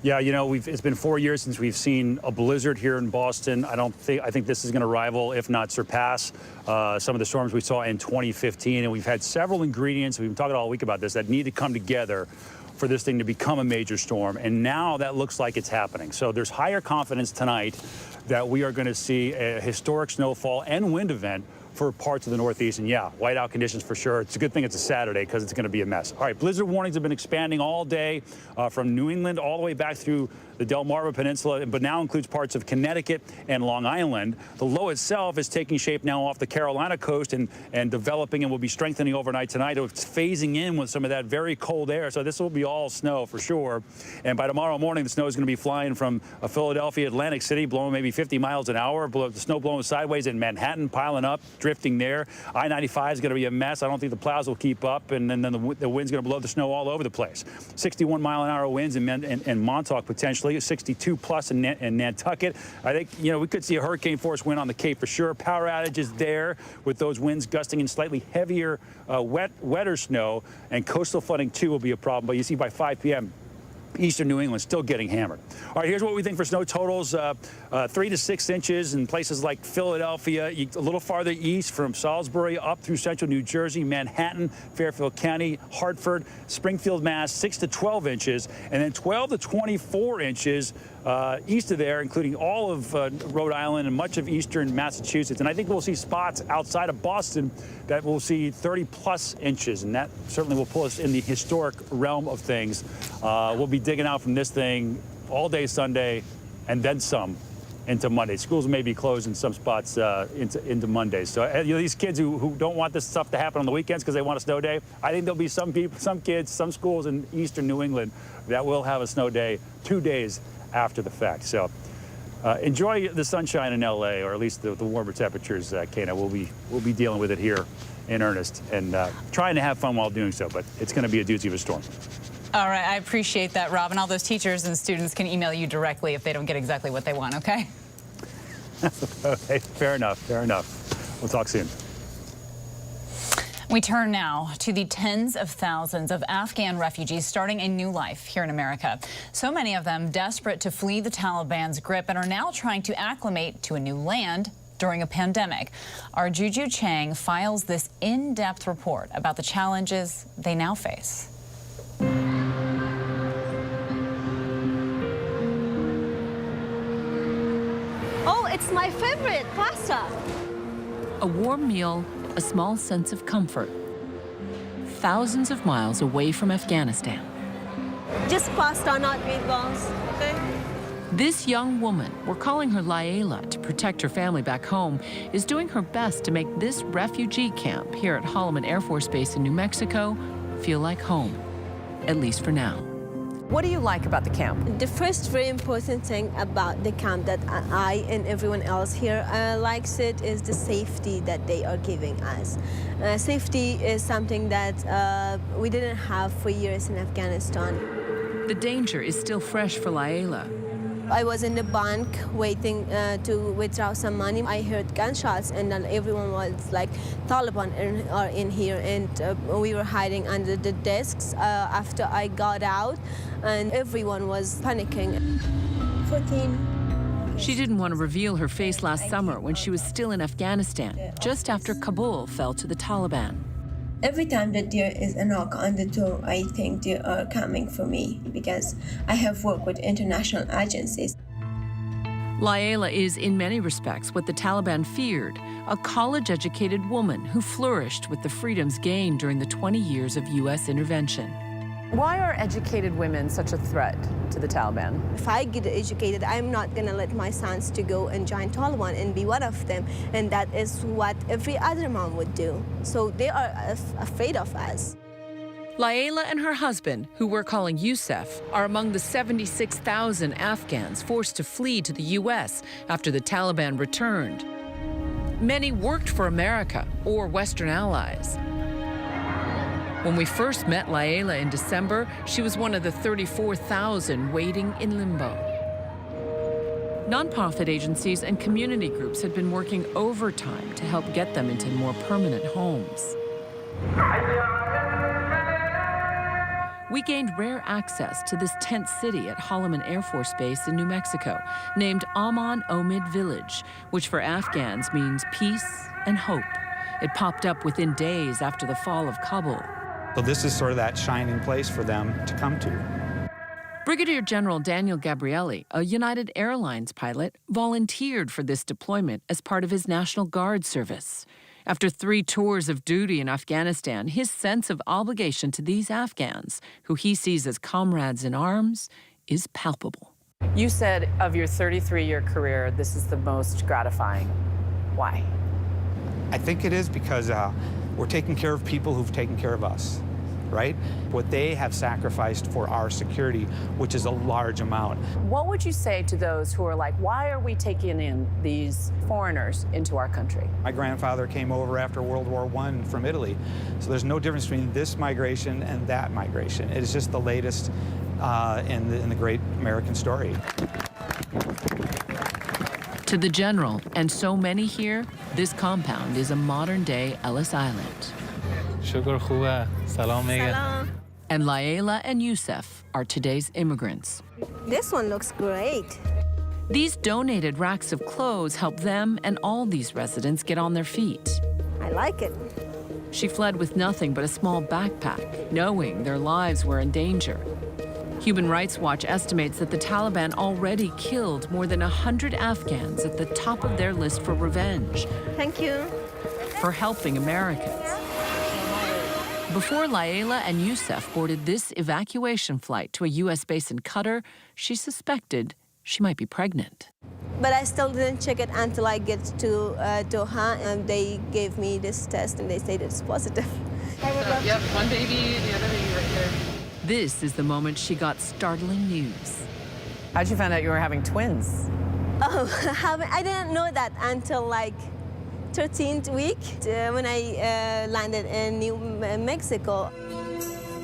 Yeah, it's been 4 years since we've seen a blizzard here in Boston. I think this is going to rival, if not surpass, some of the storms we saw in 2015. And we've had several ingredients, we've been talking all week about this, that need to come together for this thing to become a major storm. And now that looks like it's happening. So there's higher confidence tonight that we are going to see a historic snowfall and wind event for parts of the Northeast. And yeah, whiteout conditions for sure. It's a good thing it's a Saturday because it's going to be a mess. All right, blizzard warnings have been expanding all day from New England all the way back through the Delmarva Peninsula, but now includes parts of Connecticut and Long Island. The low itself is taking shape now off the Carolina coast and developing and will be strengthening overnight tonight. It's phasing in with some of that very cold air, so this will be all snow for sure. And by tomorrow morning, the snow is going to be flying from Philadelphia, Atlantic City, blowing maybe 50 miles an hour, the snow blowing sideways in Manhattan, piling up, drifting there. I-95 is going to be a mess. I don't think the plows will keep up, and then the wind's going to blow the snow all over the place. 61-mile-an-hour winds in Montauk potentially. 62 plus in Nantucket. I think, we could see a hurricane force wind on the Cape for sure. Power outages there with those winds gusting in slightly heavier, wetter snow, and coastal flooding too will be a problem. But you see by 5 p.m., eastern New England still getting hammered. All right, here's what we think for snow totals. 3 to 6 inches in places like Philadelphia, a little farther east from Salisbury up through central New Jersey, Manhattan, Fairfield County, Hartford, Springfield, Mass, 6 to 12 inches, and then 12 to 24 inches east of there, including all of Rhode Island and much of eastern Massachusetts. And I think we'll see spots outside of Boston that will see 30-plus inches, and that certainly will pull us in the historic realm of things. We'll be digging out from this thing all day Sunday and then some into Monday. Schools may be closed in some spots into Monday. So these kids who don't want this stuff to happen on the weekends because they want a snow day, I think there'll be some people, some kids, some schools in eastern New England that will have a snow day 2 days after the fact. So enjoy the sunshine in LA, or at least the warmer temperatures, Kana. We'll be dealing with it here in earnest and trying to have fun while doing so, but it's going to be a doozy of a storm. All right, I appreciate that, Rob. And all those teachers and students can email you directly if they don't get exactly what they want, okay? Okay, fair enough, fair enough. We'll talk soon. We turn now to the tens of thousands of Afghan refugees starting a new life here in America. So many of them desperate to flee the Taliban's grip and are now trying to acclimate to a new land during a pandemic. Our Juju Chang files this in-depth report about the challenges they now face. Oh, it's my favorite, pasta. A warm meal, a small sense of comfort. Thousands of miles away from Afghanistan. Just pasta, not meatballs, okay? This young woman, we're calling her Layla to protect her family back home, is doing her best to make this refugee camp here at Holloman Air Force Base in New Mexico feel like home, at least for now. What do you like about the camp? The first very important thing about the camp that I and everyone else here likes it is the safety that they are giving us. Safety is something that we didn't have for years in Afghanistan. The danger is still fresh for Layla. I was in the bank waiting to withdraw some money. I heard gunshots and then everyone was like, Taliban are in here, and we were hiding under the desks after I got out, and everyone was panicking. 14. She didn't want to reveal her face last summer when she was still in Afghanistan, just after Kabul fell to the Taliban. Every time that there is a knock on the door, I think they are coming for me because I have worked with international agencies. Layla is, in many respects, what the Taliban feared, a college-educated woman who flourished with the freedoms gained during the 20 years of U.S. intervention. Why are educated women such a threat to the Taliban? If I get educated, I'm not going to let my sons to go and join Taliban and be one of them. And that is what every other mom would do. So they are afraid of us. Layla and her husband, who we're calling Youssef, are among the 76,000 Afghans forced to flee to the U.S. after the Taliban returned. Many worked for America or Western allies. When we first met Layla in December, she was one of the 34,000 waiting in limbo. Nonprofit agencies and community groups had been working overtime to help get them into more permanent homes. We gained rare access to this tent city at Holloman Air Force Base in New Mexico, named Aman Omid Village, which for Afghans means peace and hope. It popped up within days after the fall of Kabul. So this is sort of that shining place for them to come to. Brigadier General Daniel Gabrielli, a United Airlines pilot, volunteered for this deployment as part of his National Guard service. After 3 tours of duty in Afghanistan, his sense of obligation to these Afghans, who he sees as comrades in arms, is palpable. You said of your 33-year career, this is the most gratifying. Why? I think it is because we're taking care of people who've taken care of us, right? What they have sacrificed for our security, which is a large amount. What would you say to those who are like, why are we taking in these foreigners into our country? My grandfather came over after World War I from Italy, so there's no difference between this migration and that migration. It is just the latest in the great American story. To the General, and so many here, this compound is a modern-day Ellis Island. Salam. And Layla and Youssef are today's immigrants. This one looks great. These donated racks of clothes help them and all these residents get on their feet. I like it. She fled with nothing but a small backpack, knowing their lives were in danger. Human Rights Watch estimates that the Taliban already killed more than 100 Afghans at the top of their list for revenge. Thank you. For helping Americans. Before Layla and Youssef boarded this evacuation flight to a U.S. base in Qatar, she suspected she might be pregnant. But I still didn't check it until I get to Doha, and they gave me this test, and they said it's positive. Yep, one baby, the other baby right there. This is the moment she got startling news. How'd you find out you were having twins? Oh, I didn't know that until like 13th week when I landed in New Mexico.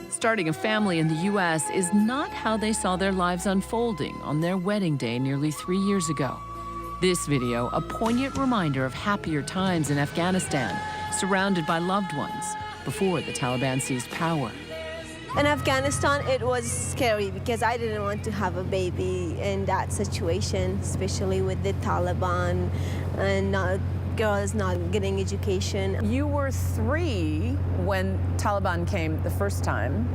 Starting a family in the U.S. is not how they saw their lives unfolding on their wedding day nearly 3 years ago. This video, a poignant reminder of happier times in Afghanistan, surrounded by loved ones, before the Taliban seized power. In Afghanistan, it was scary because I didn't want to have a baby in that situation, especially with the Taliban and girls not getting education. You were 3 when Taliban came the first time,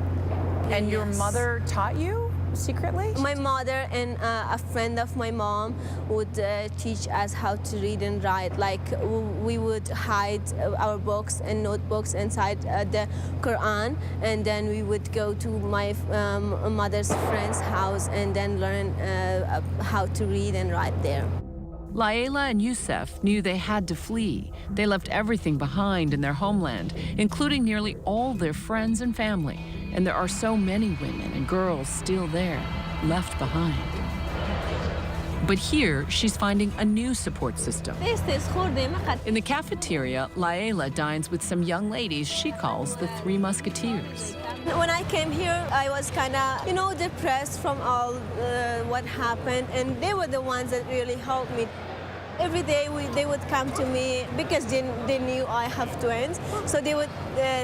and your mother taught you secretly? My mother and a friend of my mom would teach us how to read and write. Like we would hide our books and notebooks inside the Quran, and then we would go to my mother's friend's house and then learn how to read and write there. Layla and Youssef knew they had to flee. They left everything behind in their homeland, including nearly all their friends and family. And there are so many women and girls still there, left behind. But here, she's finding a new support system. In the cafeteria, Layla dines with some young ladies she calls the Three Musketeers. When I came here, I was kind of, depressed from all what happened, and they were the ones that really helped me. Every day they would come to me because they knew I have twins, so they would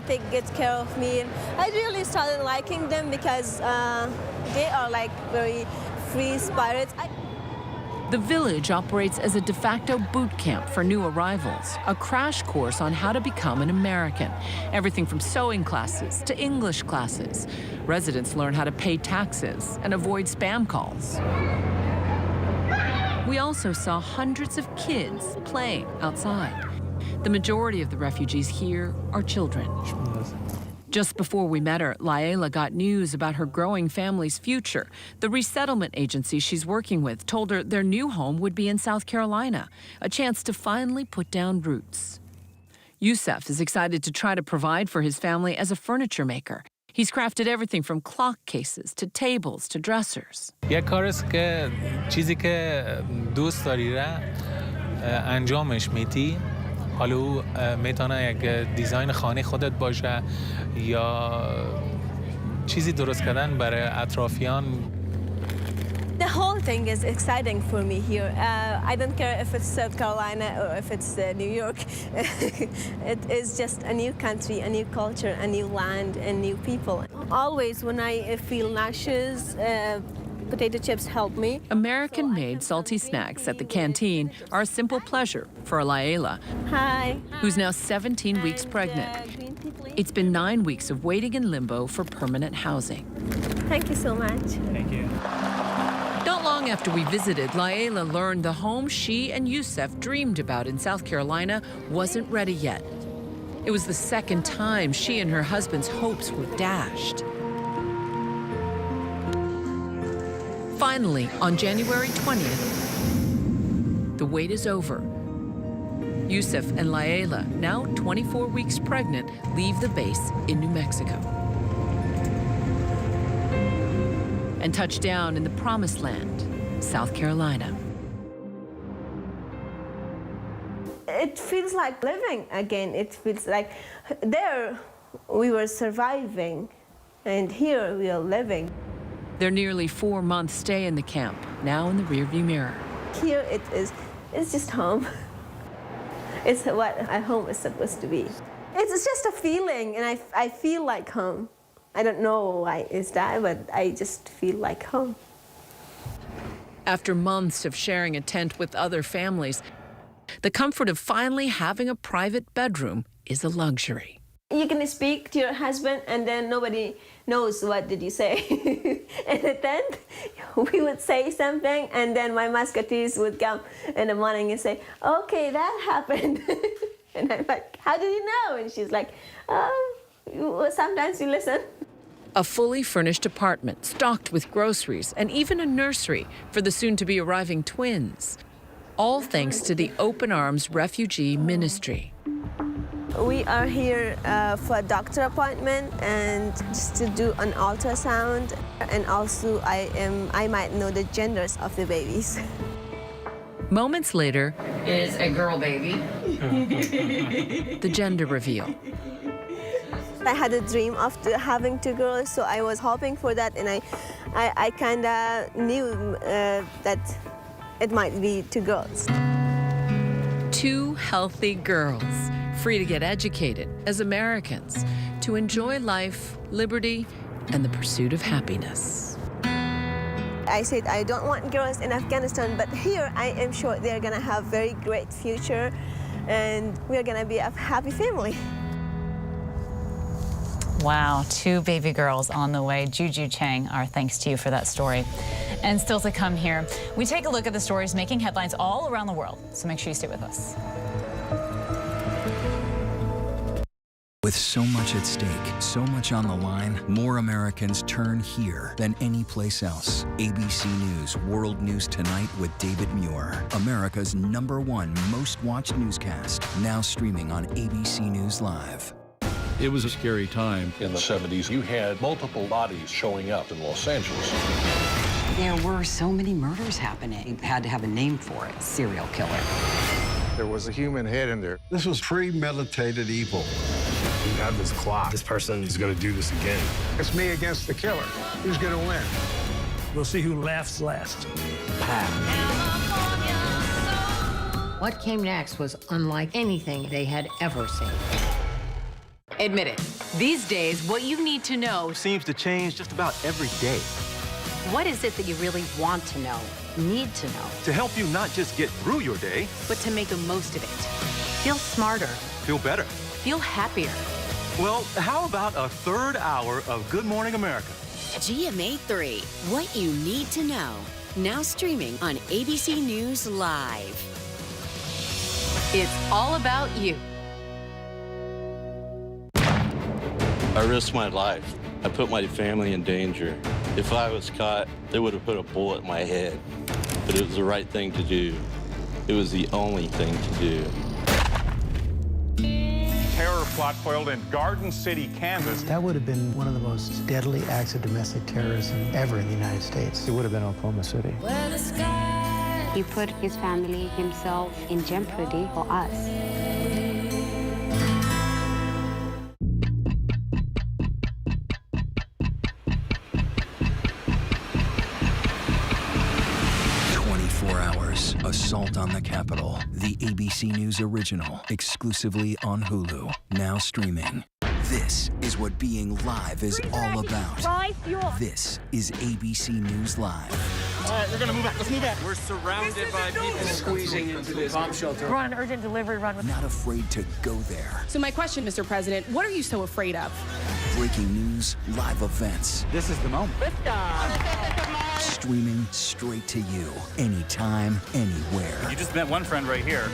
take good care of me. And I really started liking them because they are like very free spirits. The village operates as a de facto boot camp for new arrivals, a crash course on how to become an American. Everything from sewing classes to English classes. Residents learn how to pay taxes and avoid spam calls. We also saw hundreds of kids playing outside. The majority of the refugees here are children. Just before we met her, Laela got news about her growing family's future. The resettlement agency she's working with told her their new home would be in South Carolina, a chance to finally put down roots. Youssef is excited to try to provide for his family as a furniture maker. He's crafted everything from clock cases to tables to dressers. یه کاریست که چیزی که دوست داری را انجامش میدی. حالا میتونه یک دیزاین خانه خودت باشه یا چیزی درست کردن برای اطرافیان. The whole thing is exciting for me here. I don't care if it's South Carolina or if it's New York. It is just a new country, a new culture, a new land, and new people. Always when I feel nauseous, potato chips help me. American-made salty snacks at the canteen are a simple pleasure for Laela, Hi. who's now 17 weeks pregnant. It's been 9 weeks of waiting in limbo for permanent housing. Thank you so much. Thank you. Not long after we visited, Laela learned the home she and Youssef dreamed about in South Carolina wasn't ready yet. It was the second time she and her husband's hopes were dashed. Finally, on January 20th, the wait is over. Youssef and Laela, now 24 weeks pregnant, leave the base in New Mexico and touch down in the Promised Land, South Carolina. It feels like living again. It feels like there we were surviving, and here we are living. Their nearly 4-month stay in the camp, now in the rearview mirror. Here it's just home. It's what a home is supposed to be. It's just a feeling, and I feel like home. I don't know why it's that, but I just feel like home. After months of sharing a tent with other families, the comfort of finally having a private bedroom is a luxury. You can speak to your husband, and then nobody knows what did you say. In the tent, we would say something, and then my musketeers would come in the morning and say, okay, that happened. And I'm like, how did you know? And she's like, sometimes you listen. A fully furnished apartment, stocked with groceries, and even a nursery for the soon-to-be arriving twins. All thanks to the Open Arms Refugee Ministry. We are here for a doctor appointment and just to do an ultrasound, and also I might know the genders of the babies. Moments later, Is a girl baby. the gender reveal. I had a dream of having 2 girls, so I was hoping for that, and I kind of knew that it might be 2 girls. 2 healthy girls, free to get educated as Americans, to enjoy life, liberty, and the pursuit of happiness. I said I don't want girls in Afghanistan, but here I am sure they're gonna have very great future, and we're gonna be a happy family. Wow, 2 baby girls on the way. Juju Chang, our thanks to you for that story. And still to come here, we take a look at the stories making headlines all around the world. So make sure you stay with us. With so much at stake, so much on the line, more Americans turn here than any place else. ABC News World News Tonight with David Muir, America's #1 most watched newscast, now streaming on ABC News Live. It was a scary time. In the 70s, you had multiple bodies showing up in Los Angeles. There were so many murders happening. You had to have a name for it, serial killer. There was a human head in there. This was premeditated evil. You have this clock. This person is going to do this again. It's me against the killer. Who's going to win? We'll see who laughs last. What came next was unlike anything they had ever seen. Admit it, these days, what you need to know seems to change just about every day. What is it that you really want to know, need to know? To help you not just get through your day, but to make the most of it. Feel smarter. Feel better. Feel happier. Well, how about a third hour of Good Morning America? GMA 3, what you need to know. Now streaming on ABC News Live. It's all about you. I risked my life. I put my family in danger. If I was caught, they would have put a bullet in my head. But it was the right thing to do. It was the only thing to do. Terror plot foiled in Garden City, Kansas. That would have been one of the most deadly acts of domestic terrorism ever in the United States. It would have been Oklahoma City. He put his family, himself, in jeopardy for us. 24 hours, assault on the Capitol. The ABC News original, exclusively on Hulu. Now streaming. This is what being live is all about. This is ABC News Live. All right, we're gonna move back. Let's move back. We're surrounded by people squeezing into this bomb shelter. We're on an urgent delivery run. Not afraid to go there. So my question, Mr. President, what are you so afraid of? Breaking news, live events. This is the moment. Streaming straight to you, anytime, anywhere. You just met one friend right here.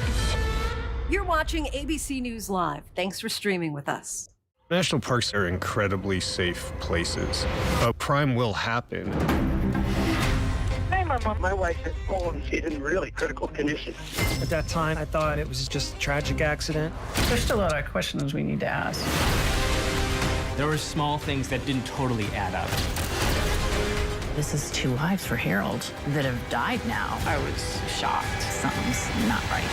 You're watching ABC News Live. Thanks for streaming with us. National parks are incredibly safe places, but crime will happen. Hey, my wife has fallen. She's in really critical condition. At that time, I thought it was just a tragic accident. There's still a lot of questions we need to ask. There were small things that didn't totally add up. This is 2 lives for Harold that have died now. I was shocked. Something's not right.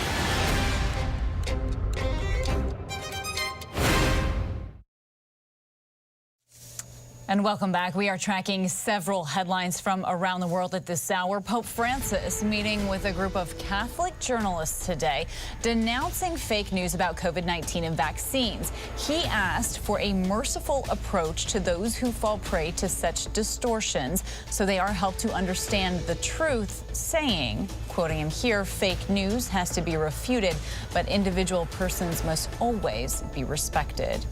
And welcome back. We are tracking several headlines from around the world at this hour. Pope Francis meeting with a group of Catholic journalists today, denouncing fake news about COVID-19 and vaccines. He asked for a merciful approach to those who fall prey to such distortions, so they are helped to understand the truth, saying, quoting him here, fake news has to be refuted, but individual persons must always be respected.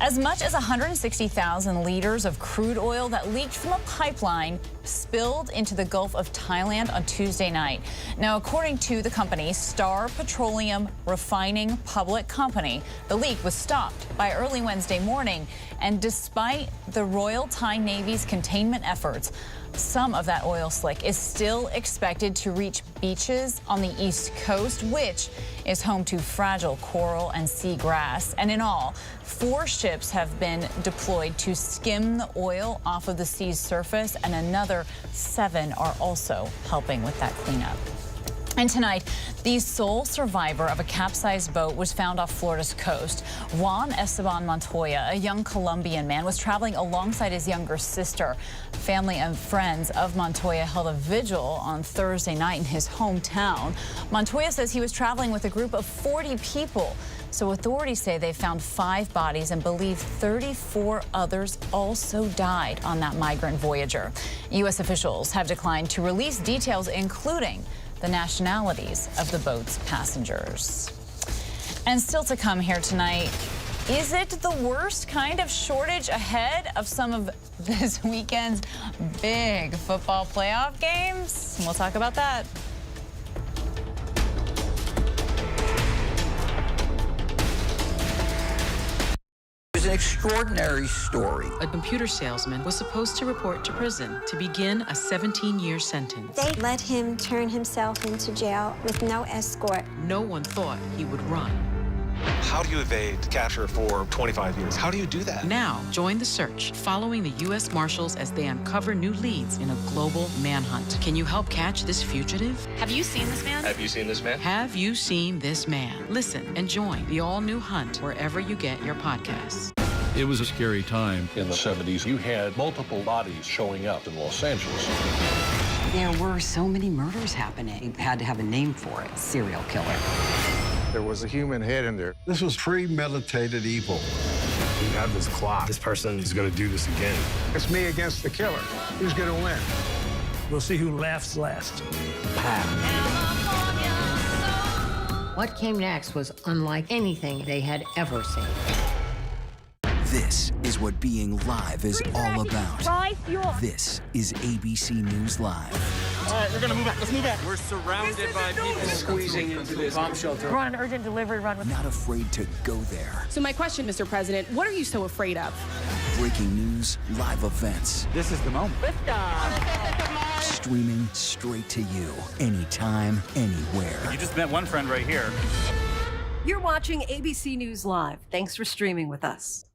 As much as 160,000 liters of crude oil that leaked from a pipeline spilled into the Gulf of Thailand on Tuesday night. Now, according to the company, Star Petroleum Refining Public Company, the leak was stopped by early Wednesday morning. And despite the Royal Thai Navy's containment efforts, some of that oil slick is still expected to reach beaches on the East Coast, which is home to fragile coral and seagrass. And in all, 4 ships have been deployed to skim the oil off of the sea's surface, and another 7 are also helping with that cleanup. And tonight, the sole survivor of a capsized boat was found off Florida's coast. Juan Esteban Montoya, a young Colombian man, was traveling alongside his younger sister. Family and friends of Montoya held a vigil on Thursday night in his hometown. Montoya says he was traveling with a group of 40 people. So authorities say they found 5 bodies and believe 34 others also died on that migrant voyager. U.S. officials have declined to release details, including the nationalities of the boat's passengers. And still to come here tonight, is it the worst kind of shortage ahead of some of this weekend's big football playoff games? We'll talk about that. It's an extraordinary story. A computer salesman was supposed to report to prison to begin a 17-year sentence. They let him turn himself into jail with no escort. No one thought he would run. How do you evade capture for 25 years? How do you do that? Now, join the search, following the U.S. Marshals as they uncover new leads in a global manhunt. Can you help catch this fugitive? Have you seen this man? Have you seen this man? Have you seen this man? Listen and join the all-new Hunt wherever you get your podcasts. It was a scary time. In the 70s, you had multiple bodies showing up in Los Angeles. There were so many murders happening. You had to have a name for it. Serial killer. There was a human head in there. This was premeditated evil. You have this clock. This person is going to do this again. It's me against the killer. Who's going to win? We'll see who laughs last. What came next was unlike anything they had ever seen. This is what being live is all about. This is ABC News Live. All right, we're gonna move back. Let's move back. We're surrounded by people squeezing into this bomb shelter. We're on an urgent delivery run. Not afraid to go there. So my question, Mr. President, what are you so afraid of? Breaking news, live events. This is the moment. Streaming straight to you, anytime, anywhere. You just met one friend right here. You're watching ABC News Live. Thanks for streaming with us.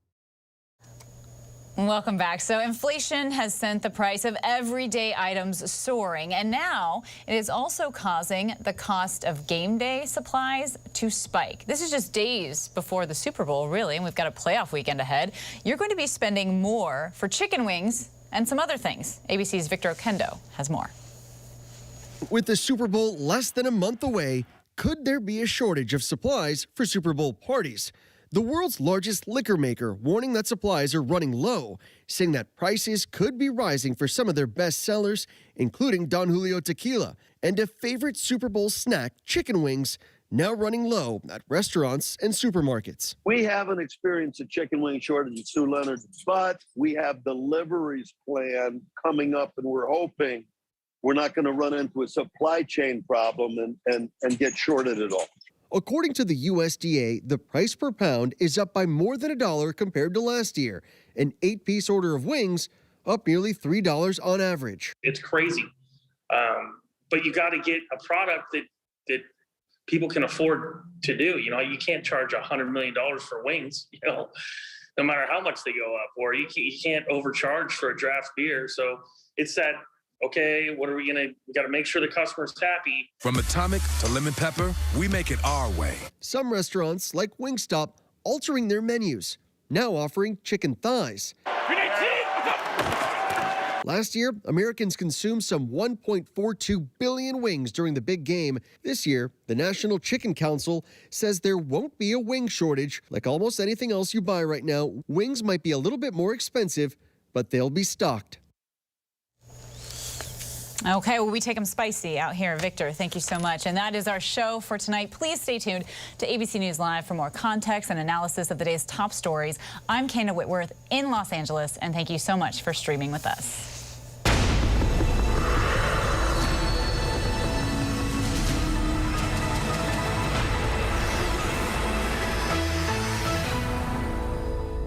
Welcome back. So inflation has sent the price of everyday items soaring, and now it is also causing the cost of game day supplies to spike. This is just days before the Super Bowl, really, and we've got a playoff weekend ahead. You're going to be spending more for chicken wings and some other things. ABC's Victor Okendo has more. With the Super Bowl less than a month away, could there be a shortage of supplies for Super Bowl parties? The world's largest liquor maker warning that supplies are running low, saying that prices could be rising for some of their best sellers, including Don Julio tequila, and a favorite Super Bowl snack, chicken wings, now running low at restaurants and supermarkets. We haven't experienced a chicken wing shortage at Sue Leonard, but we have deliveries planned coming up, and we're hoping we're not going to run into a supply chain problem and get shorted at all. According to the USDA, the price per pound is up by more than $1 compared to last year. An 8-piece order of wings up nearly $3 on average. It's crazy, but you got to get a product that people can afford to do. You know, you can't charge $100 million for wings, you know, no matter how much they go up, or you can't overcharge for a draft beer. So it's that, okay, what are we got to make sure the customer's happy. From atomic to lemon pepper, we make it our way. Some restaurants, like Wingstop, altering their menus, now offering chicken thighs. Last year, Americans consumed some 1.42 billion wings during the big game. This year, the National Chicken Council says there won't be a wing shortage. Like almost anything else you buy right now, wings might be a little bit more expensive, but they'll be stocked. Okay, well, we take them spicy out here. Victor, thank you so much. And that is our show for tonight. Please stay tuned to ABC News Live for more context and analysis of the day's top stories. I'm Kana Whitworth in Los Angeles, and thank you so much for streaming with us.